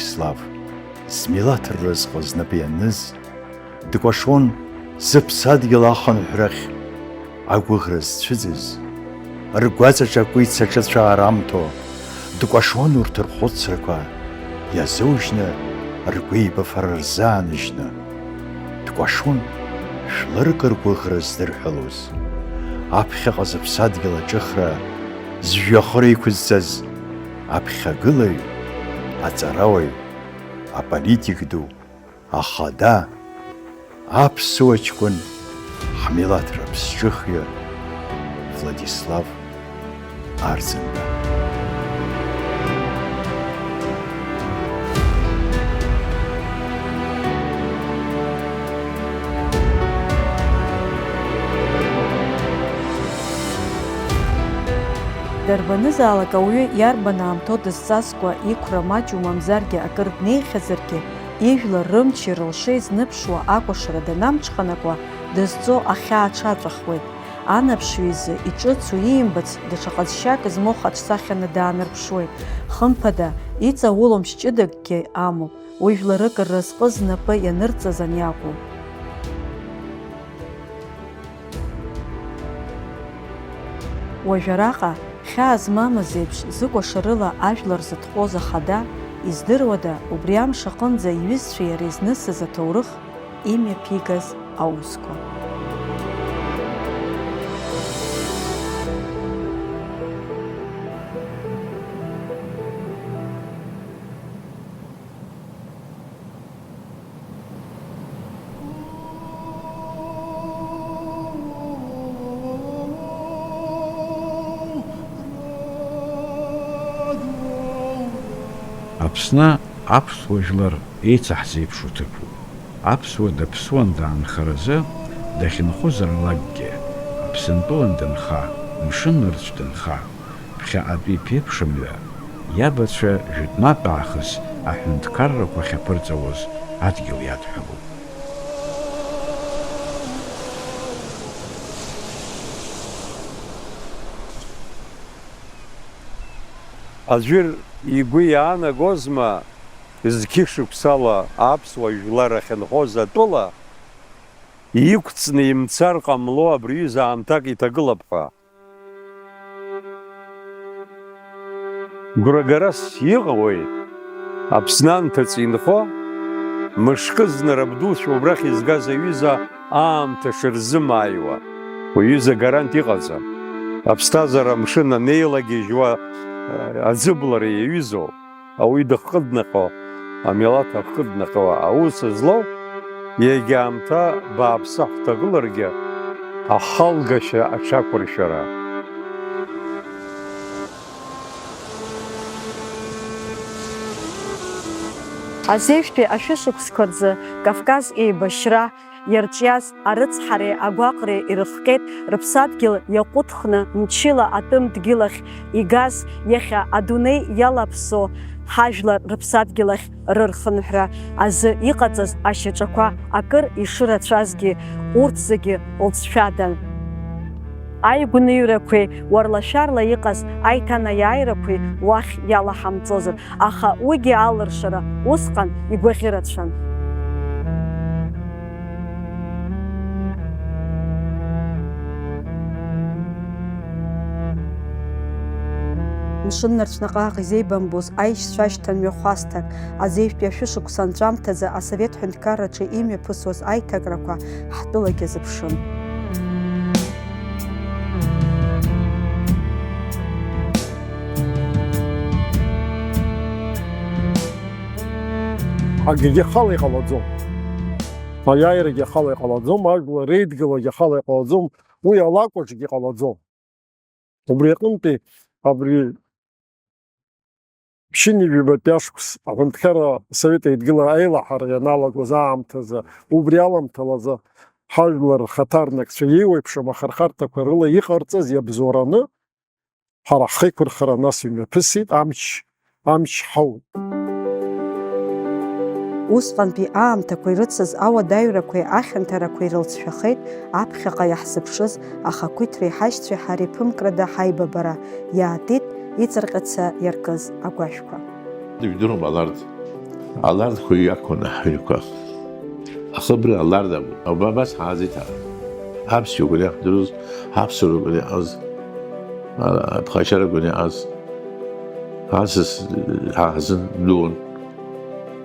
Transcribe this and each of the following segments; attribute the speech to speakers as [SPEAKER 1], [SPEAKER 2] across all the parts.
[SPEAKER 1] Владислав, змилаҭ рразҟ знапы ианыз, дкәашон зыԥсадгьыл ахынҳәрахь агәыӷра зцәыӡыз, ргәаҵаҿ акәиц аҿыцәа аарамҭо, дкәашон урҭ рхәыцрақәа иазужьны, ргәеибафара рзааныжьны, дкәашон шәлырк ргәыӷра здырҳәалоз, аԥхьаҟа зыԥсадгьыл аҿыхра зжәҩахыр еиқәызҵаз аԥхьагылаҩ, аҵарауаҩ, аполитик ду, ахада, аԥсуа ҷкәын, ҳмилаҭ раԥсҿыхҩы Владислав Арӡынба.
[SPEAKER 2] Дарбанызаалак ауаҩы иарбан аамҭоу дызҵазкуа иқәра маҷу мамзаргьы акыр днеихьазаргьы, ижәлар рымчи рылшеи зныԥшуа акәашара данамҽханакуа, дызҵо ахьаа ҽаҵәахуеит. Анаԥшҩы изы иҿыцу иимбац даҽа ҟазшьак змоу хаҿсахьаны даанарԥшуеит. Хымԥада, иҵауло мч ҷыдакгьы амоуп, уи жәларык рразҟы знапы ианырҵаз аниакәу. Уажә араҟа, хьаа змамыз еиԥш зыкәашарыла ажәлар зыҭҟәоз ахада, издыруада убри амш аҟынӡа иҩызцәеи иареи знысыз аҭоурых, имҩаԥигаз аусқәа.
[SPEAKER 3] Аԥсны аԥсуа жәлар еицаҳзеиԥшу ҭыԥуп. Аԥсуа даԥсуан даанхаразы, дахьынхозарлакгьы, Аԥсынтәылан дынха, мшын рцә дынха, ԥхьаҟатәи ԥеиԥшымҩа, иабацәа жәытәнатә аахыс аҳәынҭқаррақәа ахьаԥырҵауаз адгьыл иадҳәалоуп.
[SPEAKER 4] Аӡәыр игәы иаанагозма зқьы шықәсала аԥсуа жәлар ахьынхоз атәыла иқәҵны имцар ҟамло абри аҩыза аамҭак иҭагылап ҳәа. Гәрагарас иҟалои Аԥсны анҭыҵ инхо, мышкы зны рабдуцәа убрахь изгаз аҩыза аамҭа шырзымааиуа, уаҩыза гарант иҟаӡам. Аԥсҭазаара амшын анеилагьежьуа аӡыблара иаҩызоуп, ауаҩы дыхкыднаҟьо, амилаҭ ахкыднаҟьо аус злоу, егьа аамҭа бааԥсы ҳҭагыларгьы ахалгашьа аҽақәыршәара.
[SPEAKER 2] Азеиԥштәи ашәышықәсқәа рзы Кавказ еибашьра иарҿиаз арыцҳареи агәаҟреи ирыхҟьеит рыԥсадгьыл иаҟәыҭхны мчыла атәым дгьылахь игаз, иахьа адунеи иалаԥсо ҳажәлар рыԥсадгьыл ахь рырхынҳәра азы иҟаҵаз ашьаҿақәа акыр ишырацәазгьы урҭ зегьы лҵшәадан. Аигәныҩрақәеи уарлашәарла иҟаз аиҭанаиааирақәеи уахь иалаҳамҵозар, аха уигьы алыршара усҟан игәаӷьырацәан. Мшын нарцәнаҟаақ изеибамбоз аишьцәа ашьҭан хәасҭак, азеиԥштәи ашәышықәса анҵәамҭазы асовет ҳәынҭқарраҿы имҩаԥысуаз аиҭакрақәа ҳтәылагьы азыԥшын.
[SPEAKER 5] Акгьы хала иҟалаӡом. Аиааирагьы хала иҟалаӡом, ажәлар реидгылагьы хала иҟалаӡом, уи алакәаҿгьы иҟалаӡом. Убри аҟынтәи абри ԥшьынҩажәабатәи ашықәс аҳәынҭқарра Совет Еидгыла аилаҳара ианалагоз аамҭазы, убри аламҭалазы ҳажәлар рхаҭарнакцәа еиуеиԥшым ахырхарҭақәа рыла иҟарҵаз иабзоураны, ҳара ҳхеиқәырхара нас имҩаԥысит, амч ҳауит.
[SPEAKER 2] Усҟантәи аамҭақәа ирыцыз ауадаҩрақәеи ахьанҭарақәеи рылҵшәахеит аԥхьаҟа иаҳзыԥшыз ахақәиҭреи ҳашьцәеи ҳареи ԥымкрада ҳаибабара, иаатит иҵарҟьаца иаркыз агәашәқәа.
[SPEAKER 6] Дыҩдыруам аларҭ Allah da kuyu kona hülka. Akıbri Allah da bu. Ama bas hazita. Hapsi gülü duruz. Hapsi gülü az. Bxaşara gülü az. Hasız hazın lun.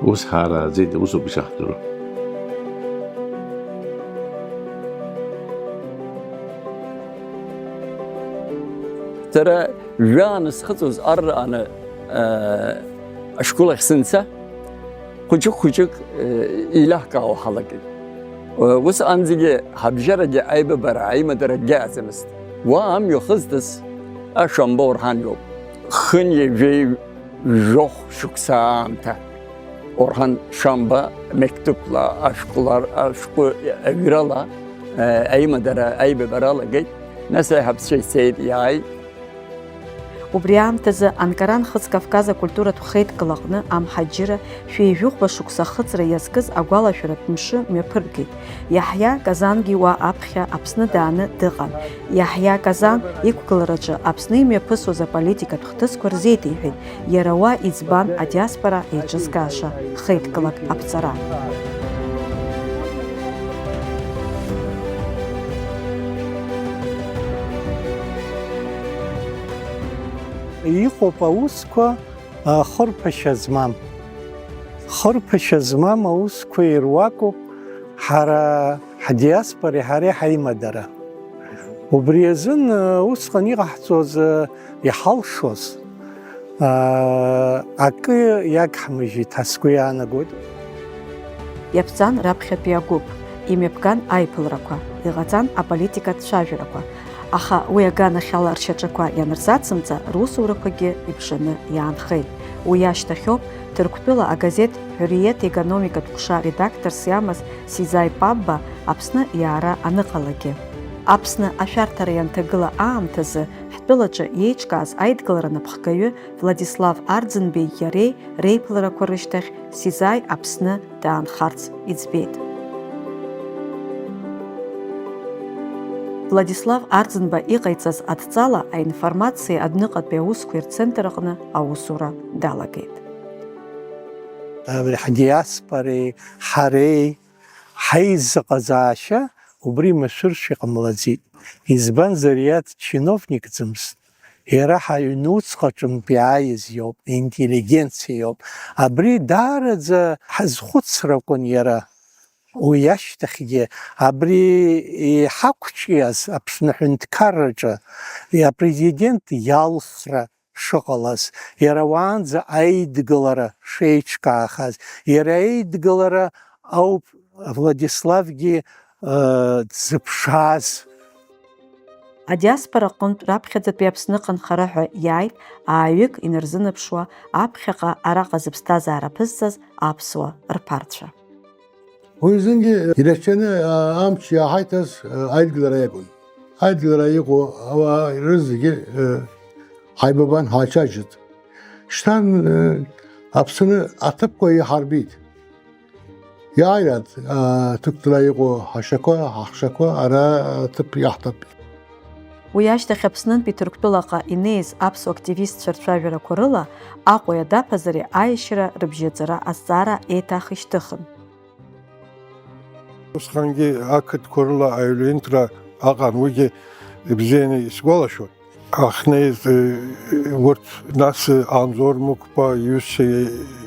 [SPEAKER 6] Us harazi de usu bişahturu.
[SPEAKER 7] ترى جانس خطوز أنا أشكال خسنسة خجك إله كاو حلقة وس أنزجي حبجرة عيب برعي مدرج جازمست وام يخزدس أشام بورهان يوب خني في جوخ شكسامته أورهان شامبا مكتوب لا أشكالار أشكو أغرالا أي مدرة عيب برالا جي نسأ حبسي سيد ياي
[SPEAKER 2] Убри аамҭазы Анкаран Хыц-Кавказ акультуратә хеидкыла-ҟны амҳаџьырра шәеижәыхәба шықәса ахыҵра иазкыз агәалашәаратә мшы мҩаԥыргеит. Иаҳиа Казангьы уа аԥхьа Аԥсны дааны дыҟан. Иаҳиа Казан иқәгылараҿы Аԥсны имҩаԥысуаз аполитикатә хҭысқәа рзеиҭеиҳәеит. Иара уа иӡбан адиаспора еиҿызкааша хеидкылак аԥҵара.
[SPEAKER 8] Иҟоуп аусқәа хырԥашьа змам. Хырԥашьа змам аусқәа ируакуп ҳара ҳдиаспореи ҳареи ҳаимадара. Убри азын усҟан иҟаҳҵоз иҳалшоз акы иагҳмыжьит ҳәа сгәы иаанагоит.
[SPEAKER 2] Иаԥҵан раԥхьатәи агәыԥ, имҩаԥган аиԥылрақәа, иҟаҵан аполитикатә цәажәарақәа. Аха уи аганахьала ршьаҿақәа ианырзацымҵа, русурақәагьы ибжаны иаанхеит. Уи ашьҭахьоуп Ҭырқәтәыла агазеҭ Ҳәриет економикатә ҟәша редакторс иамаз Сизаи Пабба Аԥсны иаара аныҟалагьы. Аԥсны ашәарҭара ианҭагыла аамҭазы ҳтәылаҿы иеиҿкааз аидгылара напхгаҩы Владислав Арӡынбеи иареи реиԥыларақәа рышьҭахь Сизаи Аԥсны даанхарц иӡбеит. Владислав Арӡынба иҟаиҵаз адҵала аинформациа адәныҟатәи аусқәеи рцентр аҟны аусура далагеит.
[SPEAKER 8] Ҳдиаспореи ҳареи ҳаизыҟазаашьа убри машәыршәа иҟамлаӡеит. Избанзар иарҭ чиновникӡамызт. Иара ҳаҩнуҵҟаҿынтә иааиз иоуп, интеллигенциа иоуп. Абри даараӡа ҳазхәыцракәын иара. Уи ашьҭахьгьы абри иҳақәҿиаз Аԥсны Ҳәынҭқарраҿы апрезидент иалхра шыҟалаз, иара уаанӡа аидгылара шеиҿкаахаз, иара аидгылара ауп Владиславгьы дзыԥшааз.
[SPEAKER 2] Адиаспора аҟнытә раԥхьаӡатәи Аԥсныҟа нхара ҳәа иааит ааҩык инарзынарԥшуа аԥхьаҟа араҟа зыԥсҭазаара ԥызҵаз аԥсуа рԥарцәа.
[SPEAKER 9] Уизынги иречени амч яхайтас айдгылара якун. Айдгылара яку ава рызги хайбабан хачажит. Штан Аԥсны аtıp koyu harbit. Yayrat tıktıla yaku haşakwa, haqshakwa ara atıp yahtap.
[SPEAKER 2] Уи ашьҭахь Аԥснынтәи Ҭырқәтәылаҟа инеиз аԥсуа активистцәа рцәажәарақәа рыла Аҟәеи адаԥазареи аиашьара рыбжьаҵара азҵаара еиҭах ишьҭыхын.
[SPEAKER 5] Усҟангьы ақыдқәа рыла аҩлентра аҟан, уигьы ибзианы исгәалашәоит. Ҳахьнеиз урҭ нас Анзор Мықәба иҩызцәа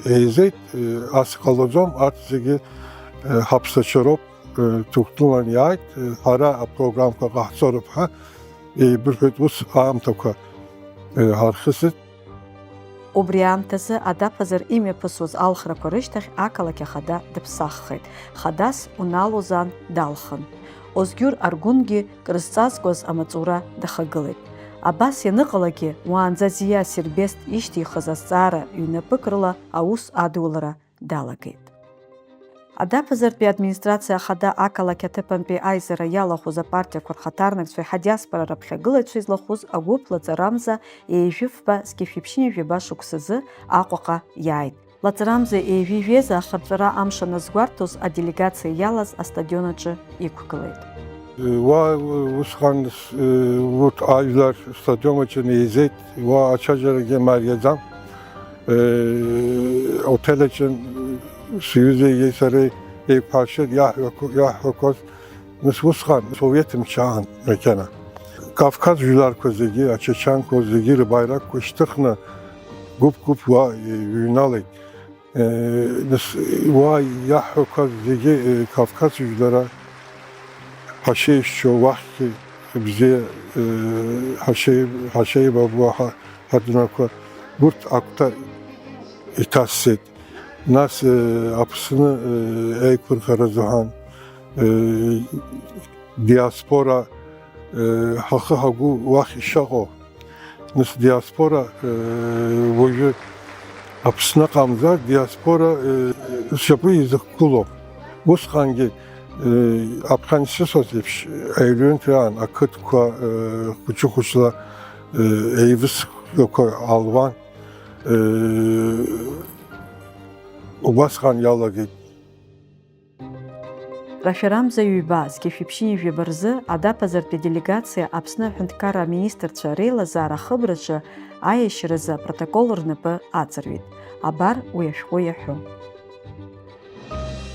[SPEAKER 5] еизеит, ас иҟалаӡом, арҭ зегьы ҳаԥсацәароуп, Ҭырқәтәылан иааит, ҳара апрограмқәа ҟаҳҵароуп ҳәа еибырҳәеит, ус аамҭақәа ҳархысит.
[SPEAKER 2] Убри аамҭазы адаԥазар имҩаԥысуаз алхрақәа рышьҭахь ақалақь ахада дыԥсаххеит. Хадас Унал Озан далхын. Озгьур Аргунгьы крызҵазкуаз амаҵура дахагылеит. Абас ианыҟалагьы уаанӡа Зиа Сербест ишьҭихыз азҵаара ҩнапык рыла аус адулара далагеит. Адаԥазартәи администрациа ахада ақалақь аҭыԥантәи аизара иалахәыз апартиақәа рхаҭарнакцәеи ҳадиаспора раԥхьагылаҩцәа излахәыз агәыԥ лаҵарамза еижәыфба зқьышәиԥшьыни жәаба шықәсазы Аҟәаҟа иааит. Лаҵарамза еижәижәеза ахырҵәара амш аназгәарҭоз аделегациа иалаз астадион аҿы иқәгылеит.
[SPEAKER 5] Уа усҟан урҭ ажәлар стадион аҿы неизеит, уа ачаџьарагьы мариаӡам. Отел аҿы Союзы сараи еиқәҳаршьеит иаҳҳәақәаз усҟан Совет мчаан макьана. Кавказ жәларқәа зегьы, ачечанқәа зегьы рбаиракқәа шьҭыхны гәыԥ уа иҩналеит. Уа иаҳҳәақәаз зегьы Кавказ жәлара ҳашеишьцәа уахьгьы бзиа ҳашеибабуа ҳадунақәа урҭ агәҭа иҭасҵеит. Нас Аԥсны еиқәырхара азыҳәан диаспора ҳахы ҳагәы уахь ишаҟоу, нас диаспора уажәы Аԥсны ҟамзар диаспора зшьапы изықәгылоу. Усҟангьы аԥхьан ишысҳәаз еиԥш аҩнтәи аан ақыдқәа хәыҷы-хәыҷла еивысқәақәа алуан. Убасҟан иалагеит.
[SPEAKER 2] Рашәарамза ҩба зқьышәиԥшьыни жәаба рзы адаԥазартәи делегациа Аԥсны аҳәынҭқарра аминистрцәа реилазаара ахыбраҿы аиашьаразы апротокол рнапы аҵарҩит. Абар уи ашәҟәы иаҳәо.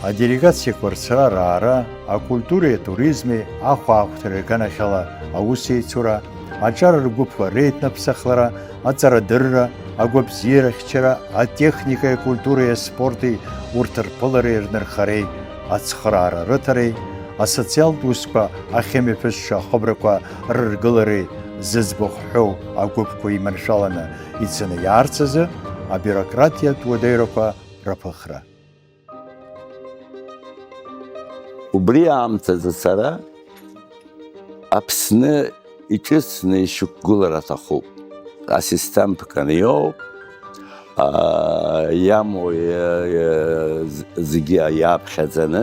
[SPEAKER 1] Аделегациақәа рцара-раара, акультуреи атуризми, ахәаахәҭра иганахьала аусеицура, аҿар ргәыԥқәа реиҭнаԥсахлара, аҵарадырра, агәабзиарахьчара, атехникеи, акультуреи, аспорти, урҭ рԥылареи рнырхареи, ацхыраара рыҭареи, асоциалтә усқәа, ахьымҩаԥысша ахыбрақәа рыргылареи зыӡбахә ҳәоу агәыԥқәа иманшәаланы ицаны иаарц азы абиурократиатә уадаҩрақәа рыԥыхра.
[SPEAKER 10] Убри аамҭазы сара Аԥсны иҿыцны ишьақәгылар аҭахуп. Асистематикан иоуп, иамоу зегьы иааԥхьаӡаны,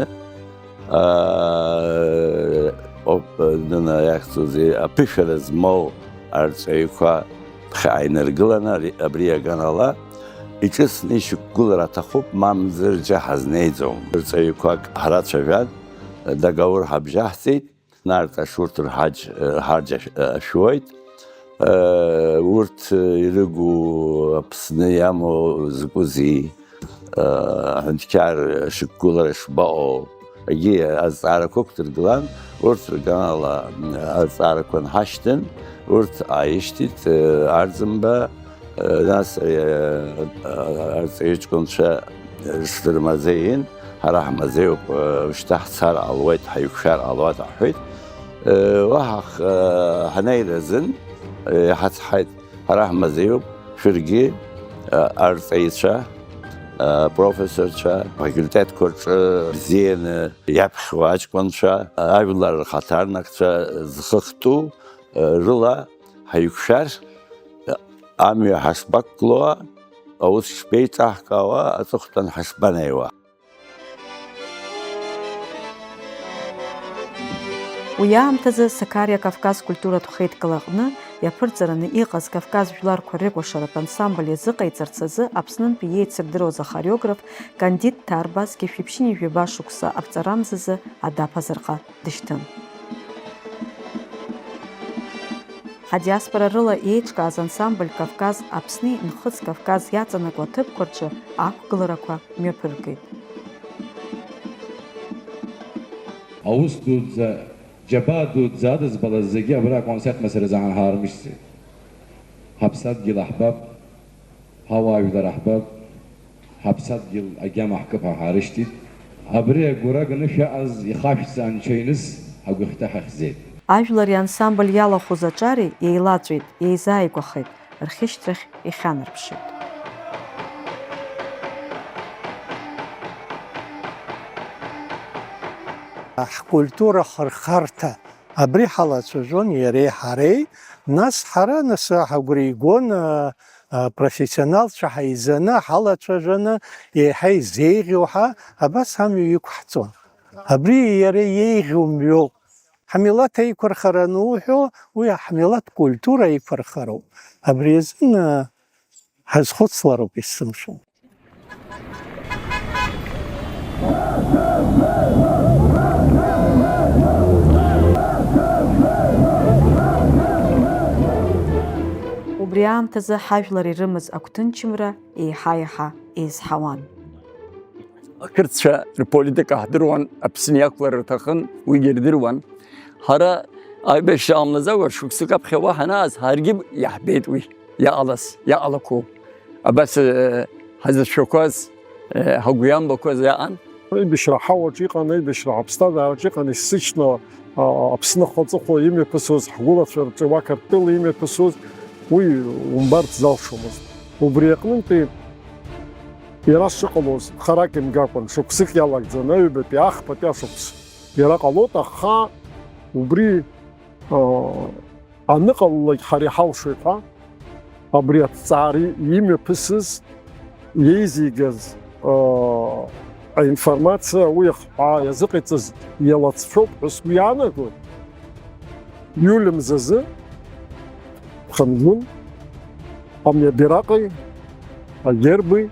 [SPEAKER 10] аԥышәара змоу арҵаҩқәа ԥхьааиныргыланы абри иаганала иҿыцны ишьақәгылар аҭахуп, мамзар џьа ҳазнеиӡом. Рҵаҩқәак ҳрацәажәан, договор ҳабжьаҳҵеит, нарҭаш урҭ рҳарџ ашәуеит. Урҭ ирыгу Аԥсны иамоу закәызеи, аҳәынҭқар шықәгылара шбаҟоу, егьи азҵаарақәа ықәдыргылан, урҭ рганала азҵаарақәа нҳашьҭын, урҭ ааишьҭит Арӡынба, нас арҵаҩыҷкәынцәа шдырмазеин, ҳара ҳмазеиуп, шьҭа ҳцар ҟалуеит, ҳаиқәшәар ҟалуеит аҳәеит. Уаҳа ҳанеиразын иҳацҳаит, ҳара ҳмазеиуп, шәыргьы арҵаҩцәа, профессорцәа, факультетқәа рҿы бзианы иаԥхьуа аҷкәынцәа, ажәлар рхаҭарнакцәа зхыхтәу рыла ҳаиқәшәар, амҩа ҳашԥақәгылоуа, аус шԥеиҿаҳкаауа, аҵыхәтәан ҳашԥанеиуа.
[SPEAKER 2] Уи аамҭазы Сакариа Кавказ культуратә хеидкыла аҟны иаԥырҵараны иҟаз Кавказ жәларқәа рыкәашаратә ансамбль иазыҟаиҵарц азы Аԥснынтәи иеицырдыруаз ахореограф Кандид Ҭарба зқьышәиԥшьыни жәаба шықәса аԥҵарамзазы адаԥазарҟа дышьҭын. Адиаспора рыла еиҿкааз ансамбль Кавказ Аԥсни Нхыҵ Кавказ иаҵанакуа аҭыԥқәа рҿы ақәгыларақәа мҩаԥыргеит.
[SPEAKER 11] Аус дуӡӡа, џьабаа дуӡӡа адызбалаз зегьы абра аконцерт мәсьәләсе ҳармышьҭит. Ҳаԥсадгьыл аҳбаб, ҳауаажәлар аҳбаб, ҳаԥсадгьыл агьама ҳкыԥ ҳаарышьҭит. Абри агәыраг анышәаҟаз ихашәҵа анцәаиныс ҳагәыхьҭа ҳахьӡеит.
[SPEAKER 2] Ажәлари ансамбль иалахәыз аҿари еилаҵәеит, еизааигәахеит, рхьышьҭрахь ихьанарԥшит.
[SPEAKER 8] Ҳкультура хырхарҭа абри ҳалацәажәон иареи ҳареи, нас ҳара ҳагәра игон профессионалцәа ҳаизаны ҳалацәажәаны еиҳа изеиӷьу абас ҳамҩа иқәҳҵон. Абри иара иеиӷьу мҩоуп. Ҳмилаҭ аиқәырхара ануҳәо, уи ҳмилаҭ культура аиқәырхароуп. Абри азын ҳазхәыцлароуп есымша.
[SPEAKER 2] Убри аамҭазы ҳажәлар ирымаз агәҭынчымра еиҳа-еиҳа еизҳауан.
[SPEAKER 7] акырцәа рполитика ҳдыруан, Аԥсны иақәлара рҭахын, уигьы ирдыруан. Ҳара аибашьра амлазауа шықәсык аԥхьауа ҳанааз ҳаргьы иаҳбеит уи иаҟалаз, иаҟалақәоу. Абас ҳазыршәақәаз, ҳагәы иамбақәаз иаҟан.
[SPEAKER 5] Аибашьра ҳауаҿ иҟан, аибашьра аԥсҭазаараҿ иҟан есыҽны Аԥсны хаҵыхәа имҩаԥысуаз, ҳгәылацәа рҿы Уақырҭтәыла имҩаԥысуаз, уи умбарц залшомызт. Убри аҟнынтәи иара шыҟалоз харак имгакәан, шықәсык иалагӡан, аҩбатәи, ахԥатәи ашықәс. Иара ҟалоит, аха убри аныҟалалак ҳара иҳалшоит ҳәа, абри аҭҵаара имҩаԥысыз, иеизигаз аинформациа уи иазыҟаиҵаз иалацәоуп ҳәа сгәы иаанагоит. Иулиа мзазы Хангун, амҩабираҟи, агерби,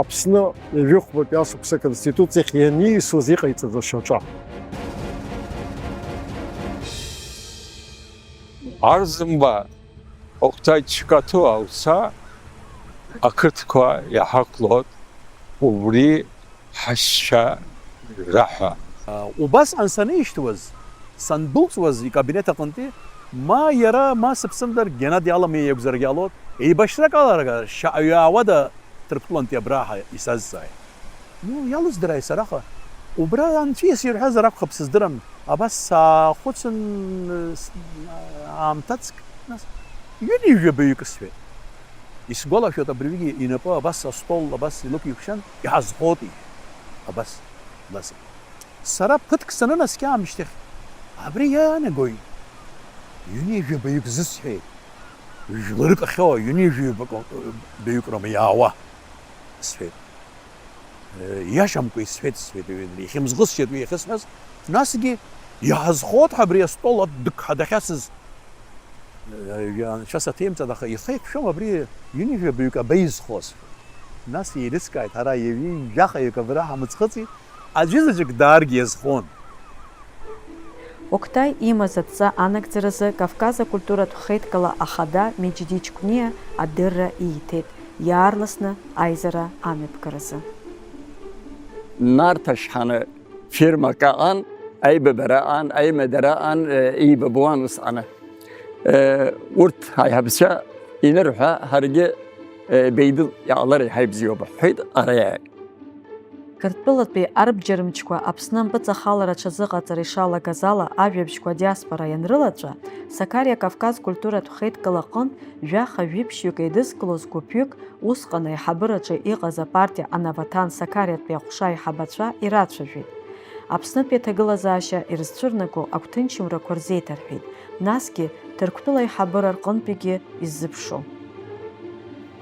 [SPEAKER 5] Аԥсны ижәыхәбатәи ашықәс аконституциахь ианиасуаз иҟаиҵаз ашьаҿа.
[SPEAKER 4] Арзымба Оқтай чикату ауса ақырҭқәа иаҳақәлоит убри ҳашьцәа раҳәа.
[SPEAKER 12] Убасҟан санишьҭуаз, сандәылҵуаз икабинет аҟынтәи, ма иара, ма сыԥсымдар Геннади Аламиа иакәзаргьы ҟалоит, еибашьрак аларга шаҟаҩаауада Ҭырқәтәылантәи абраҳа исазҵааит. Иалыздырааит сараха, убра анцәиас ирҳәазар акәхап сыздырам, абас саахәыцын аамҭацк, ҩынҩажәабаҩык сҳәеит. Исгәалашәоит абыржәгьы инапы абас астол абас илықәикшан, иҳазхоит абас. Сара ԥыҭк санынаскьа аамышьҭахь, абри иаанагои ҩынҩажәабаҩык зысҳәеит. Жәларык ахьоуа ҩынҩажәабаҩык роума иаауа сҳәеит. Иашамкәа исҳәеит, ихьымӡӷысшьеит уи иахьысҳәаз, насгьы иҳазхоит ҳәа абри астол дахьасыз. Шьас аҭеимҵан, аха ихы еиқәшәом абри ҩынҩажәабаҩык абаизхоз. Нас еилыскааит, ҳара ҩажәахаҩык абра ҳамыӡхыҵи, аӡәызаҵәык дааргьы иазхон.
[SPEAKER 2] Оқтай имаз адҵа анагӡаразы Кавказ акультуратә хеидкыла ахада Меджди Ҷкәниа адырра ииҭеит, иаарласны аизара амҩаԥгаразы.
[SPEAKER 7] Нарҭ ашьҳаны фирмак аҟан, аибабара аҟан, аимадара аҟан, еибабуан усҟаны. Урҭ аиҳабацәа инырҳәа, ҳаргьы Беидыл иаҟалар иҳаибзиоуп ҳҳәеит, ара иааит.
[SPEAKER 2] Қырҭтәылатәи арбџьармычқәа Аԥсны ампыҵахалара аҽазыҟаҵара ишалагаз ала ажәабжьқәа адиаспора ианрылаҵәа, Сакариа Кавказ культуратә хеидкыла аҟынтә жәаха-жәиԥшьҩык еидызкылоз гәыԥҩык усҟан аиҳабыраҿы иҟаз апартиа Анаваҭан Сакариатәи аҟәша аиҳабацәа ирацәажәеит. Аԥснытәи аҭагылазаашьа ирызцәырнаго агәҭынчымрақәа рзеиҭарҳәеит, насгьы Ҭырқәтәыла аиҳабыра рҟынтәигьы иззыԥшу.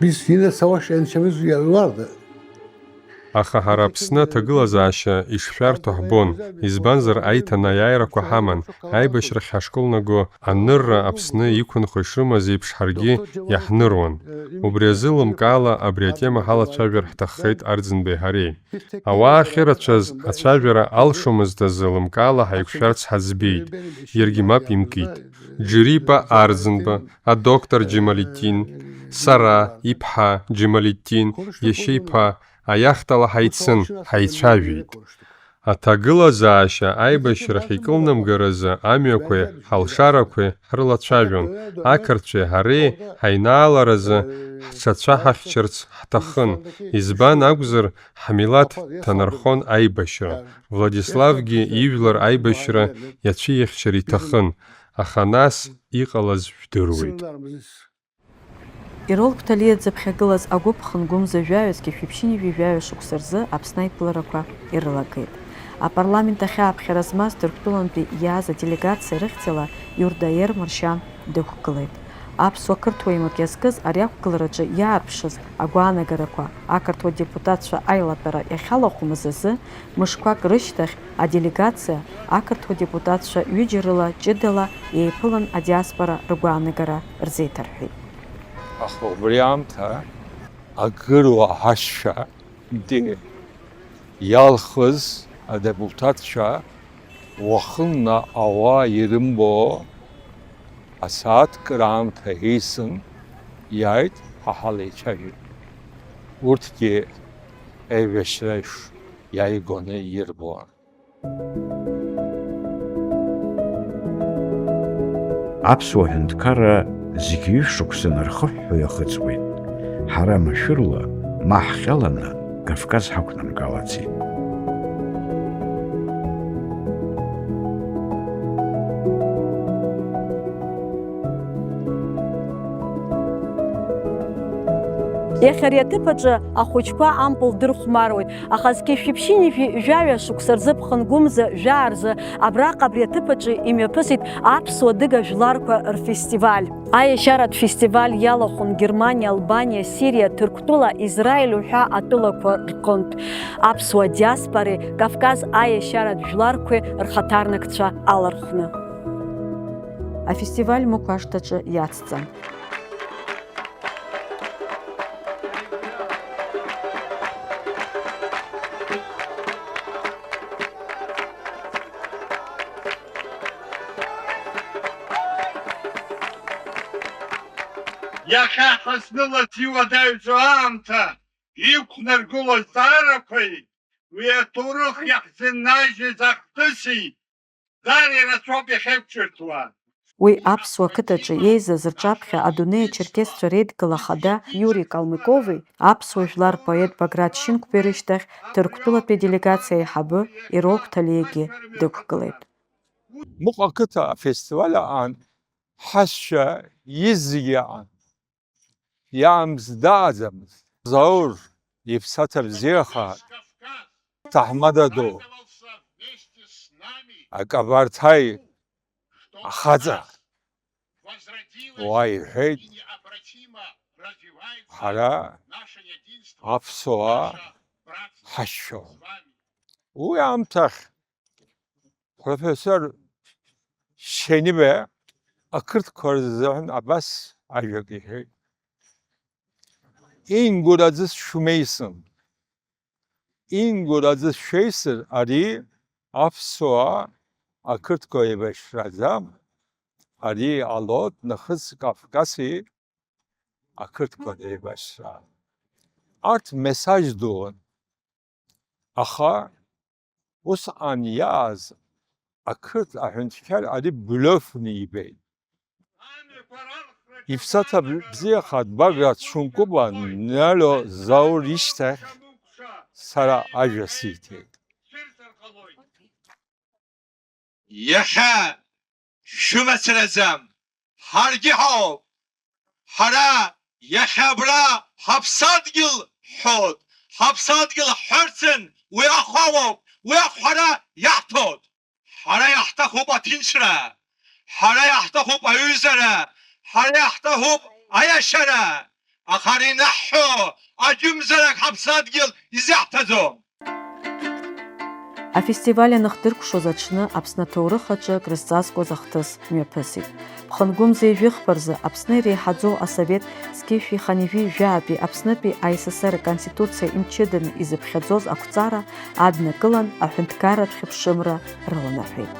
[SPEAKER 9] Biz yine savaş endişemiz vardı.
[SPEAKER 13] Аха ҳара Аԥсны аҭагылазаашьа ишшәарҭоу ҳбон, избанзар аиҭанеиааирақәа ҳаман, аибашьрахь ҳашкылнаго анырра Аԥсны иқәынхо ишрымаз еиԥш ҳаргьы иаҳныруан. Убри азы лымкаала абри атема ҳалацәажәар ҳҭаххеит Арӡынбеи ҳареи. Ауаа ахьырацәаз ацәажәара алшомызт азы лымкаала ҳаиқәшәарц ҳаӡбеит, иаргьы мап имкит. Џьырипа Арӡынба, адоктор Џьемалетдин, сара, иԥҳа Џьемалетдин, иашьа-иԥа аиахтала ҳаицын, ҳаицәажәеит. Аҭагылазаашьа аибашьрахь икылнамгаразы амҩақәеи ҳалшарақәеи ҳрылацәажәон, ақырҭцәеи ҳареи ҳаинааларазы ҳҽацәаҳахьчарц ҳҭахын, избан акәзар ҳмилаҭ ҭанархон аибашьра. Владиславгьы ижәлар аибашьра иацәихьчар иҭахын, аха нас иҟалаз жәдыруеит.
[SPEAKER 2] Ирол Ԥҭалиа дзыԥхьагылаз агәыԥ хынгәымза жәаҩацәгьа шәиԥшьынҩажәи жәаҩа шықәса рзы Аԥсны аиԥыларақәа ирылагеит. Апарламент ахьааԥхьара змаз Ҭырқәтәылантәи иааз аделегациа рыхьӡала Иурдаер Маршьан дықәгылеит. Аԥсуа қырҭуа имак иазкыз ари ақәгылараҿы иаарԥшыз агәаанагарақәа ақырҭуа депутатцәа аилатәара иахьалахәымыз азы, мышқәак рышьҭахь аделегациа ақырҭуа депутатцәа ҩыџьа рыла ҷыдала еиԥылан адиаспора ргәаанагара рзеиҭарҳәеит.
[SPEAKER 4] Аха убри аамҭа агыруа ҳашьцәа иалхыз адепутатцәа уахынла ауаа ирымбо асааҭк раамҭа еисын иааит ҳа ҳалеицәажәеит. Урҭгьы еивешреш иааигоны ирбо.
[SPEAKER 3] Аԥсуа ҳәынҭқарра зегьы ҩышықәса нархыҳәҳәо иахыҵуеит. Ҳара машәырла, ма ҳҟьаланы Кавказ ҳақәнаргалаӡеит.
[SPEAKER 2] Иахьа ари аҭыԥаҿы ахәыҷқәа ампыл дырхәмаруеит, аха зқьышәиԥшьынижәи жәаҩа шықәса рзы ԥхынгәымза жәаа рзы абраҟа абри аҭыԥаҿы имҩаԥысит аԥсуа дыга жәларқәа рфестиваль. Аиашьаратә фестиваль иалахәын Германия, Албания, Сириа, Ҭырқәтәыла, Израиль ҳәа атәылақәа рҟынтә. Аԥсуа диаспореи Кавказ аиашьаратә жәларқәеи рхаҭарнакцәа алархәны. Афестиваль Мықә ашҭаҿы иацҵан.
[SPEAKER 14] Иахьа ҳазнылац иуадаҩӡоу аамҭа иқәнаргылоз даарақәеи, уи аҭоурых иаҳзыннажьыз ахҭыси даара ирацәоуп иахьеиқәҿырҭуа.
[SPEAKER 2] Уи аԥсуа қыҭаҿы иеизаз рҿаԥхьа адунеи ачерқьесцәа реидгыла хада Иури Калмыкови, аԥсуа жәлар поет Баграт Шьынқәбеи рышьҭахь Ҭырқәтәылатәи аделегациа аиҳабы Ирок Ҭалиагьы дықәгылеит.
[SPEAKER 4] Мыҟәа ақыҭа афестиваль аҟан ҳасшьа изегьы аҟан. Иаамс дааӡамызт. Заур иԥсаҭа бзиахааит, ҭаҳмада ду, акабарҭаи ахаҵа. Уа иҳәеит, ҳара аԥсуаа ҳашьцәоуп. Уи аамҭахь профессор Шенибе ақырҭқәа рзыҳәан абас ажәак иҳәеит. Ингураӡыс шәмеисым. Ингураӡыс шәеисыр ари аԥсуаа ақырҭқәа еибашьраӡам. Ари алот нахыс Кавкази ақырҭқәа еибашьра. Арҭ месаџ дуун. Аха усҟан иааз ақырҭ аҳәынҭқар ари блöфны ибеит. Иԥсаҭа бзиахааит Баграт Шьынқәба Нало Заур ишьҭахь сара ажәа сиҭеит.
[SPEAKER 14] Иахьа шәымацраӡам, ҳаргьы ҳауп. Ҳара иахьа абра ҳаԥсадгьыл ҳҳәоит. Ҳаԥсадгьыл ҳҳәарцын уи ахәамоуп, уи ҳара иаҳҭоит. Ҳара иаҳҭахуп аҭынчра, ҳара иаҳҭахуп аҩызара, ҳара иаҳҭахуп аиашьара. Аха ари наҳҳәо аӡәымзарак ҳаԥсадгьыл изиаҳҭаӡом.
[SPEAKER 2] Афестиваль аныхдыркәшоз аҽны Аԥсны аҭоурых аҿы крызҵазкуаз ахҭыс мҩаԥысит. Ԥхынгәымза ижәых рзы Аԥсны иреиҳаӡоу асовет Зқьышәи Ханивии жәаатәи Аԥснытәи аССР аконституциа имчыданы изыԥхьаӡоз ақәҵара аднакылан аҳәынҭқарратә хьыԥшымра рыланаҳәеит.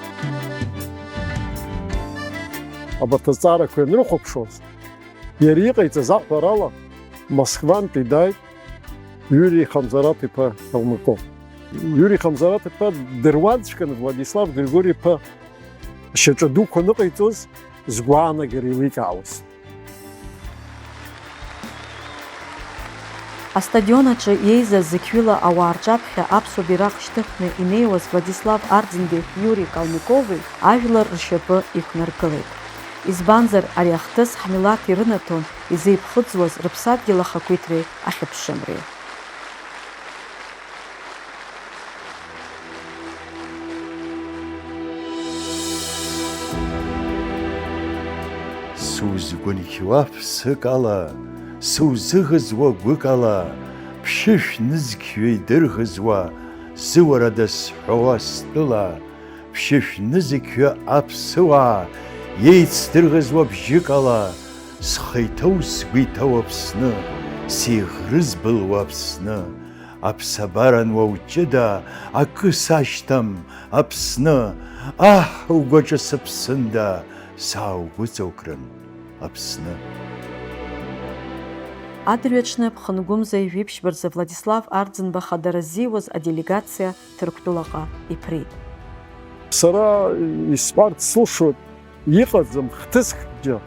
[SPEAKER 5] Абарҭ азҵаарақәа ианрыхәаԥшуаз, иара иҟаиҵаз аҳәарала Москвантәи дааит Иури Хамзарат-иԥа Калмыков. Иури Хамзарат-иԥа дыруаӡәкын Владислав Григори-иԥа ашьаҿа дуқәа ныҟаиҵоз згәаанагара еиликаауаз.
[SPEAKER 2] Астадион аҿы иеизаз зықьҩыла ауаа рҿаԥхьа аԥсуа бираҟ шьҭыхны инеиуаз Владислав Ардзинбеи Иури Калмыкови ажәлар ршьапы иқәнаргылеит. Избанзар ари ахҭыс ҳмилаҭ ирынаҭон изеиԥхыӡуаз рыԥсадгьыл ахақәиҭреи ахьыԥшымреи.
[SPEAKER 1] Сузгәынқьуа ԥсык ала, сузыӷызуа гәык ала, ԥшьышә нызқьҩы идырӷызуа, зыуарада сҳәауа стәыла, ԥшьышә нызқьҩы аԥсыуаа, иеицдырӷызуа бжьык ала, схы иҭоу сгәы иҭоу Аԥсны, сеиӷрызбылуа Аԥсны, аԥсабаран уауҷыда, акы сашьҭам Аԥсны, аҳ угәаҿы сыԥсында, сааугәыҵаукрын Аԥсны.
[SPEAKER 2] Адырҩаҽны Ԥхынгәымза ижәиԥшьбарзы Владислав Арӡынба хадара ззиуаз аделегациа Ҭырқәтәылаҟа иԥрит.
[SPEAKER 5] Сара исҳәарц сылшоит, иҟаӡам хҭыскгьы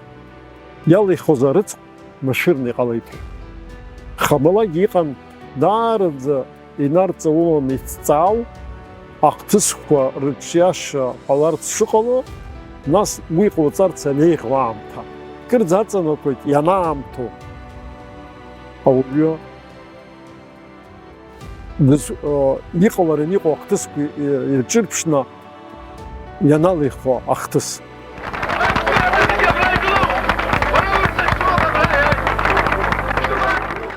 [SPEAKER 5] иалихоз арыцхә машәырны иҟалеит. Хамалагьы иҟан даараӡа инарҵаулан иҭҵаау ахҭысқәа рыҿиаша ҟаларц шыҟало, нас уи ҟауҵарц анеиӷьу аамҭа. Кырӡа аҵанакуеит ианаамҭоу ауаҩы иҟаларан иҟоу ахҭысқәа ирҿырԥшны ианалихуа ахҭыс.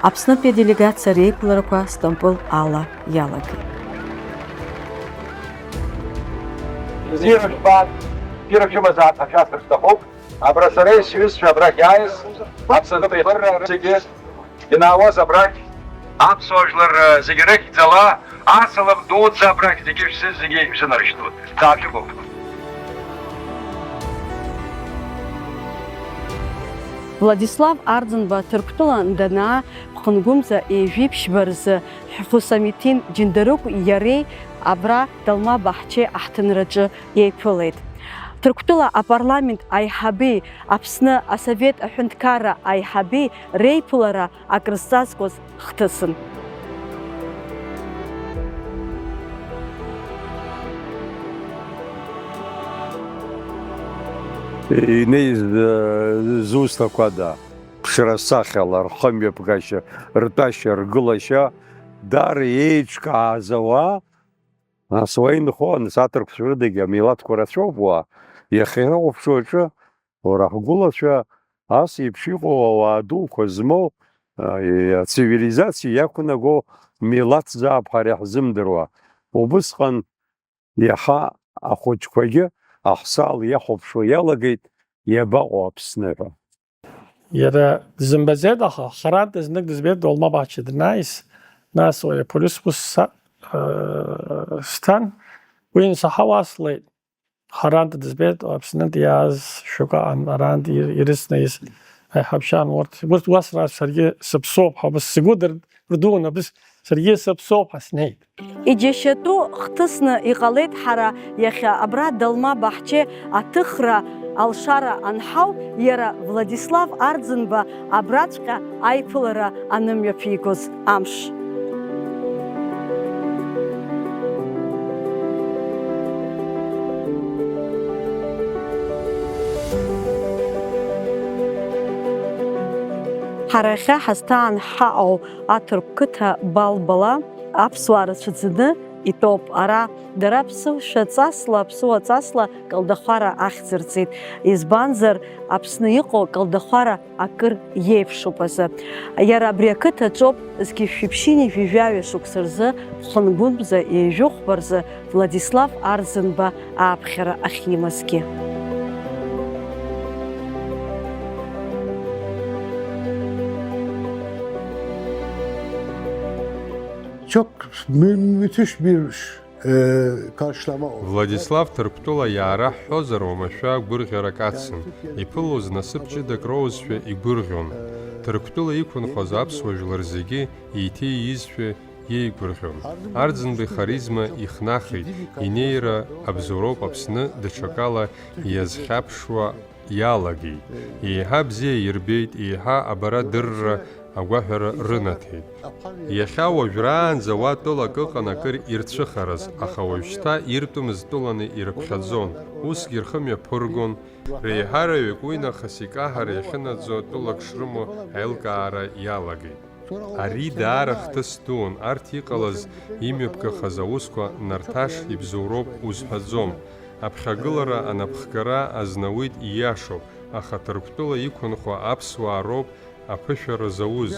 [SPEAKER 2] Аԥснытәи аделегациа реиԥыларақәа Стамбул ала иалагеит.
[SPEAKER 15] Ирак џьымазаат ашәасҭа сҭахуп, абра сара исҩызцәа абрахь иааиз, аԥсатәи еибырра зегьы инаауаз абрахь, аԥсуа жәлар зегьы рыхьӡала, асалам дуӡӡа абрахь зегьы шәсыз зегьы шәынарышьҭуеит. Даабжьыгоуп.
[SPEAKER 2] Владислав Арӡынба Ҭырқәтәылан данаа Ԥхынгәымза ижәиԥшьбарзы Хәсамиҭин Џьындарыгә иареи абра Далма баҳчеи аҳҭынраҿы иеиԥылеит. Ҭырқәтәыла апарламент аиҳаби, Аԥсны асовет аҳәынҭқарра аиҳаби реиԥылара акрызҵазкуаз хҭысын.
[SPEAKER 1] Инеиз зусҭақәада ԥшра сахьала рхымҩаԥгашьа, ртәашьа, ргылашьа, даара еиҿкааз ауаа, нас уа инхо, нас аҭырқәцәа рыдагьы амилаҭқәа рацәоуп уа, иахьа ирыҟәыԥшуа аҿы, уара ҳгәылацәа ас еиԥш иҟоу ауаа дуқәа змоу ацивилизациа иақәнаго милаҭзаап ҳара иаҳзымдыруа. Убысҟан иаха ахәыҷқәагьы аҳсал иахәаԥшуа иалагеит иабаҟоу Аԥсны ҳәа.
[SPEAKER 5] Иара дзымбаӡеит, аха харантә знык дызбеит Далма баҳча данааиз, нас уи аполис ус сҭан, уи ансаҳауа аслеит. Харантә дызбеит Аԥснынтә иааз шьоук арантә ирыцнаиз аиҳабшьан урҭ уасра саргьы сыԥсоуп ҳәа сгәы рдуны саргьы сыԥсоуп ҳәа снеит.
[SPEAKER 2] Иџьашьатәу хҭысны иҟалеит ҳара иахьа абра Далма баҳчеи аҭыхра алшара анҳау, иара Владислав Арӡынба абраҵәҟьа аиԥылара анымҩаԥигоз амш. Ҳара иахьа ҳазҭаан ҳаҟоу аҭырқә қыҭа балбала аԥсуаа рацәаӡаны итәоуп. Ара дара ԥсыуа ҵасла калдахәара ахьӡырҵеит. Избанзар Аԥсны иҟоу калдахәара акыр иеиԥшуп азы. Иара абри ақыҭаҿоуп зқьи шәиԥшьыни жәижәаҩа шықәса рзы Ԥхынгәымза ижәыхәба рзы Владислав Арӡынба ааԥхьара ахьимазгьы.
[SPEAKER 9] Çok müthiş bir karşılama oldu.
[SPEAKER 13] Владислав Ҭырқәтәыла иаара ҳҳәозар уамашәа гәырӷьарак ацын, иԥылоз насыԥ ҷыдак роузшәа игәырӷьон. Ҭырқәтәыла иқәынхоз аԥсуа жәлар зегьы еиҭеиизшәа иеигәырӷьон. Арӡынба ихаризма ихнахит, инеира абзоуроуп Аԥсны даҽакала иазхьаԥшуа иалагеит. Еиҳа бзиа ирбеит, еиҳа абара-дырра агәаҳәара рынаҭеит. Иахьа уажәраанӡа уа тәылак ыҟан акыр ирцәыхараз, аха уажәшьҭа иртәымыз тәыланы ирыԥхьаӡон, усгьы рхымҩаԥыргон, реиҳараҩык уи нахыс икаҳара иахьынаӡо тәылак шрымоу аилкаара иалагеит. Ари даара хҭыс дуун, арҭ иҟалаз имҩаԥгахаз аусқәа нарҭаш ибзоуроуп узҳәаӡом. Аԥхьагылара, анапхгара азнауит ииашоуп, аха Ҭырқәтәыла иқәынхо аԥсуаа роуп аԥышәара зауз.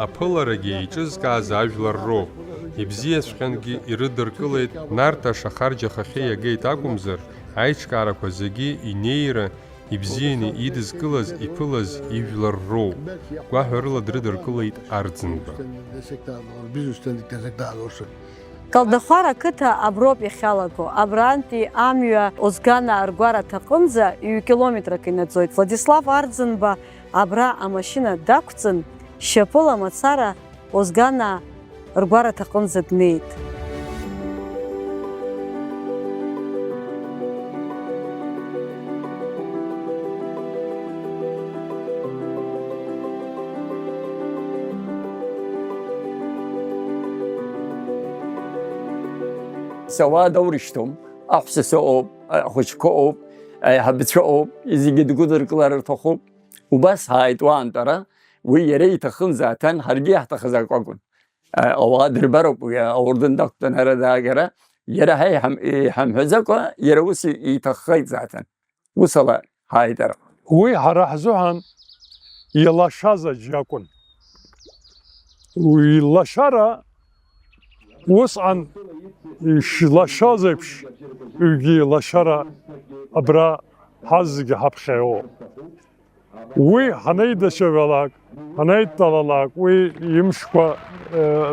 [SPEAKER 13] Аԥыларагьы еиҿызкааз ажәлар роуп. Ибзиаҵәҟьангьы ирыдыркылеит, нарҭ ашахарџьахахьы иагеит акәымзар, аиҿкаарақәа зегьы инеира, ибзианы идызкылаз, иԥылаз ижәлар роуп. Гәаҳәарыла дрыдыркылеит Арӡынба.
[SPEAKER 2] Калдахәара ақыҭа аброуп иахьалаго. Абрантәи амҩа Озганаа ргәараҭ аҟынӡа 1 километрак инаӡоит. Владислав Арӡынба абра амашьына дақәҵын, шьапыла мацара Озганаа ргәараҭаҟынӡа днеит.
[SPEAKER 7] سوا دورشتم أحسس أوب خوش كوب حبتش أوب إذا قد قدر كلار تخوب وبس هاي توان ترى ويري تخن ذاتن هرجيه تخزق أقول أوادر برب ويا أوردن دكتور هذا داعرة يرى هاي هم هزقة يروس يتخيط ذاتن وصل هاي ترى
[SPEAKER 5] وي هراح زهان يلا شازا جاكون ويلا شارا وصعن لا شازبش يجي لا شارا أبرا حزق حبخيو وي هنيد شغلك هنيد طلالك وي يمشكوا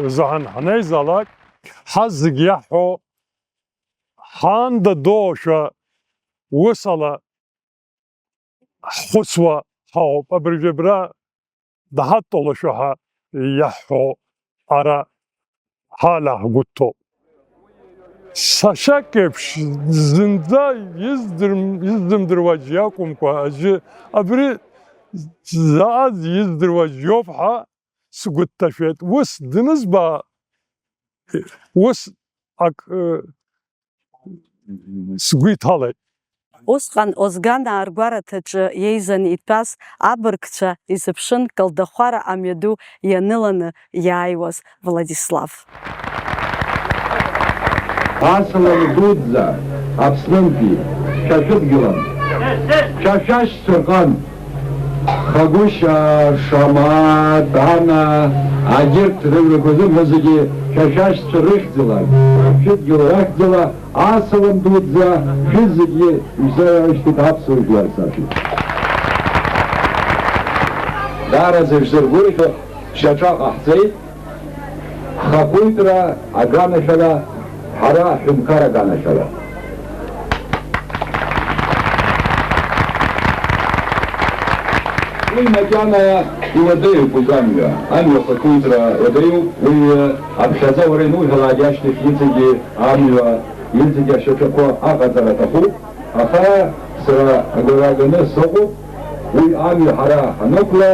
[SPEAKER 5] زهان هنيد زالك حزق يحو هاند دوشة وصل خسوة حوب أبرجبرا دهات طلشها يحو أرى حاله قطو ساشاكبش زندا يزدم درواجياكم كوا أجي أبري زاد يزدرواجيوفها سقط تفيت وس دنسبة وس سقيت هالي
[SPEAKER 2] Усҟан Озганаа ргәараҭаҿы еизан итәаз абыргцәа изыԥшын Калдахәара амҩаду ианыланы иааиуаз Владислав.
[SPEAKER 15] Асалам дудза, Аԥснынтәи, Шәашәыдгьылан, Шәашәашьцәаҟан, Хагәышьа, Шама, Дана, агьырҭ рыҩрақәа зымҳәо зегьы Шәашәашьцәа рыхьӡала, Шәашәыдгьыл рахьӡала, асалам дудза, шәызегьы ишәзааишьҭит аԥсуа жәлар сашәит. Даараӡа шәзыргәырӷьо шьаҿа ҟаҳҵеит, ҳхақәиҭра, аганашәара, ҳара ҳҳәынҭқар аганашәара. Уи макьана иуадаҩуп уи амҩа, амҩа хақәиҭра уадаҩуп, уи аԥхьаӡа уара инуҳәалааит иашьҭахь иҵегьы амҩа, иҵегьы ашьаҿақәа аҟаҵара аҭахуп, аха сара агәра ганы сыҟоуп, уи амҩа ҳара ҳанықәла,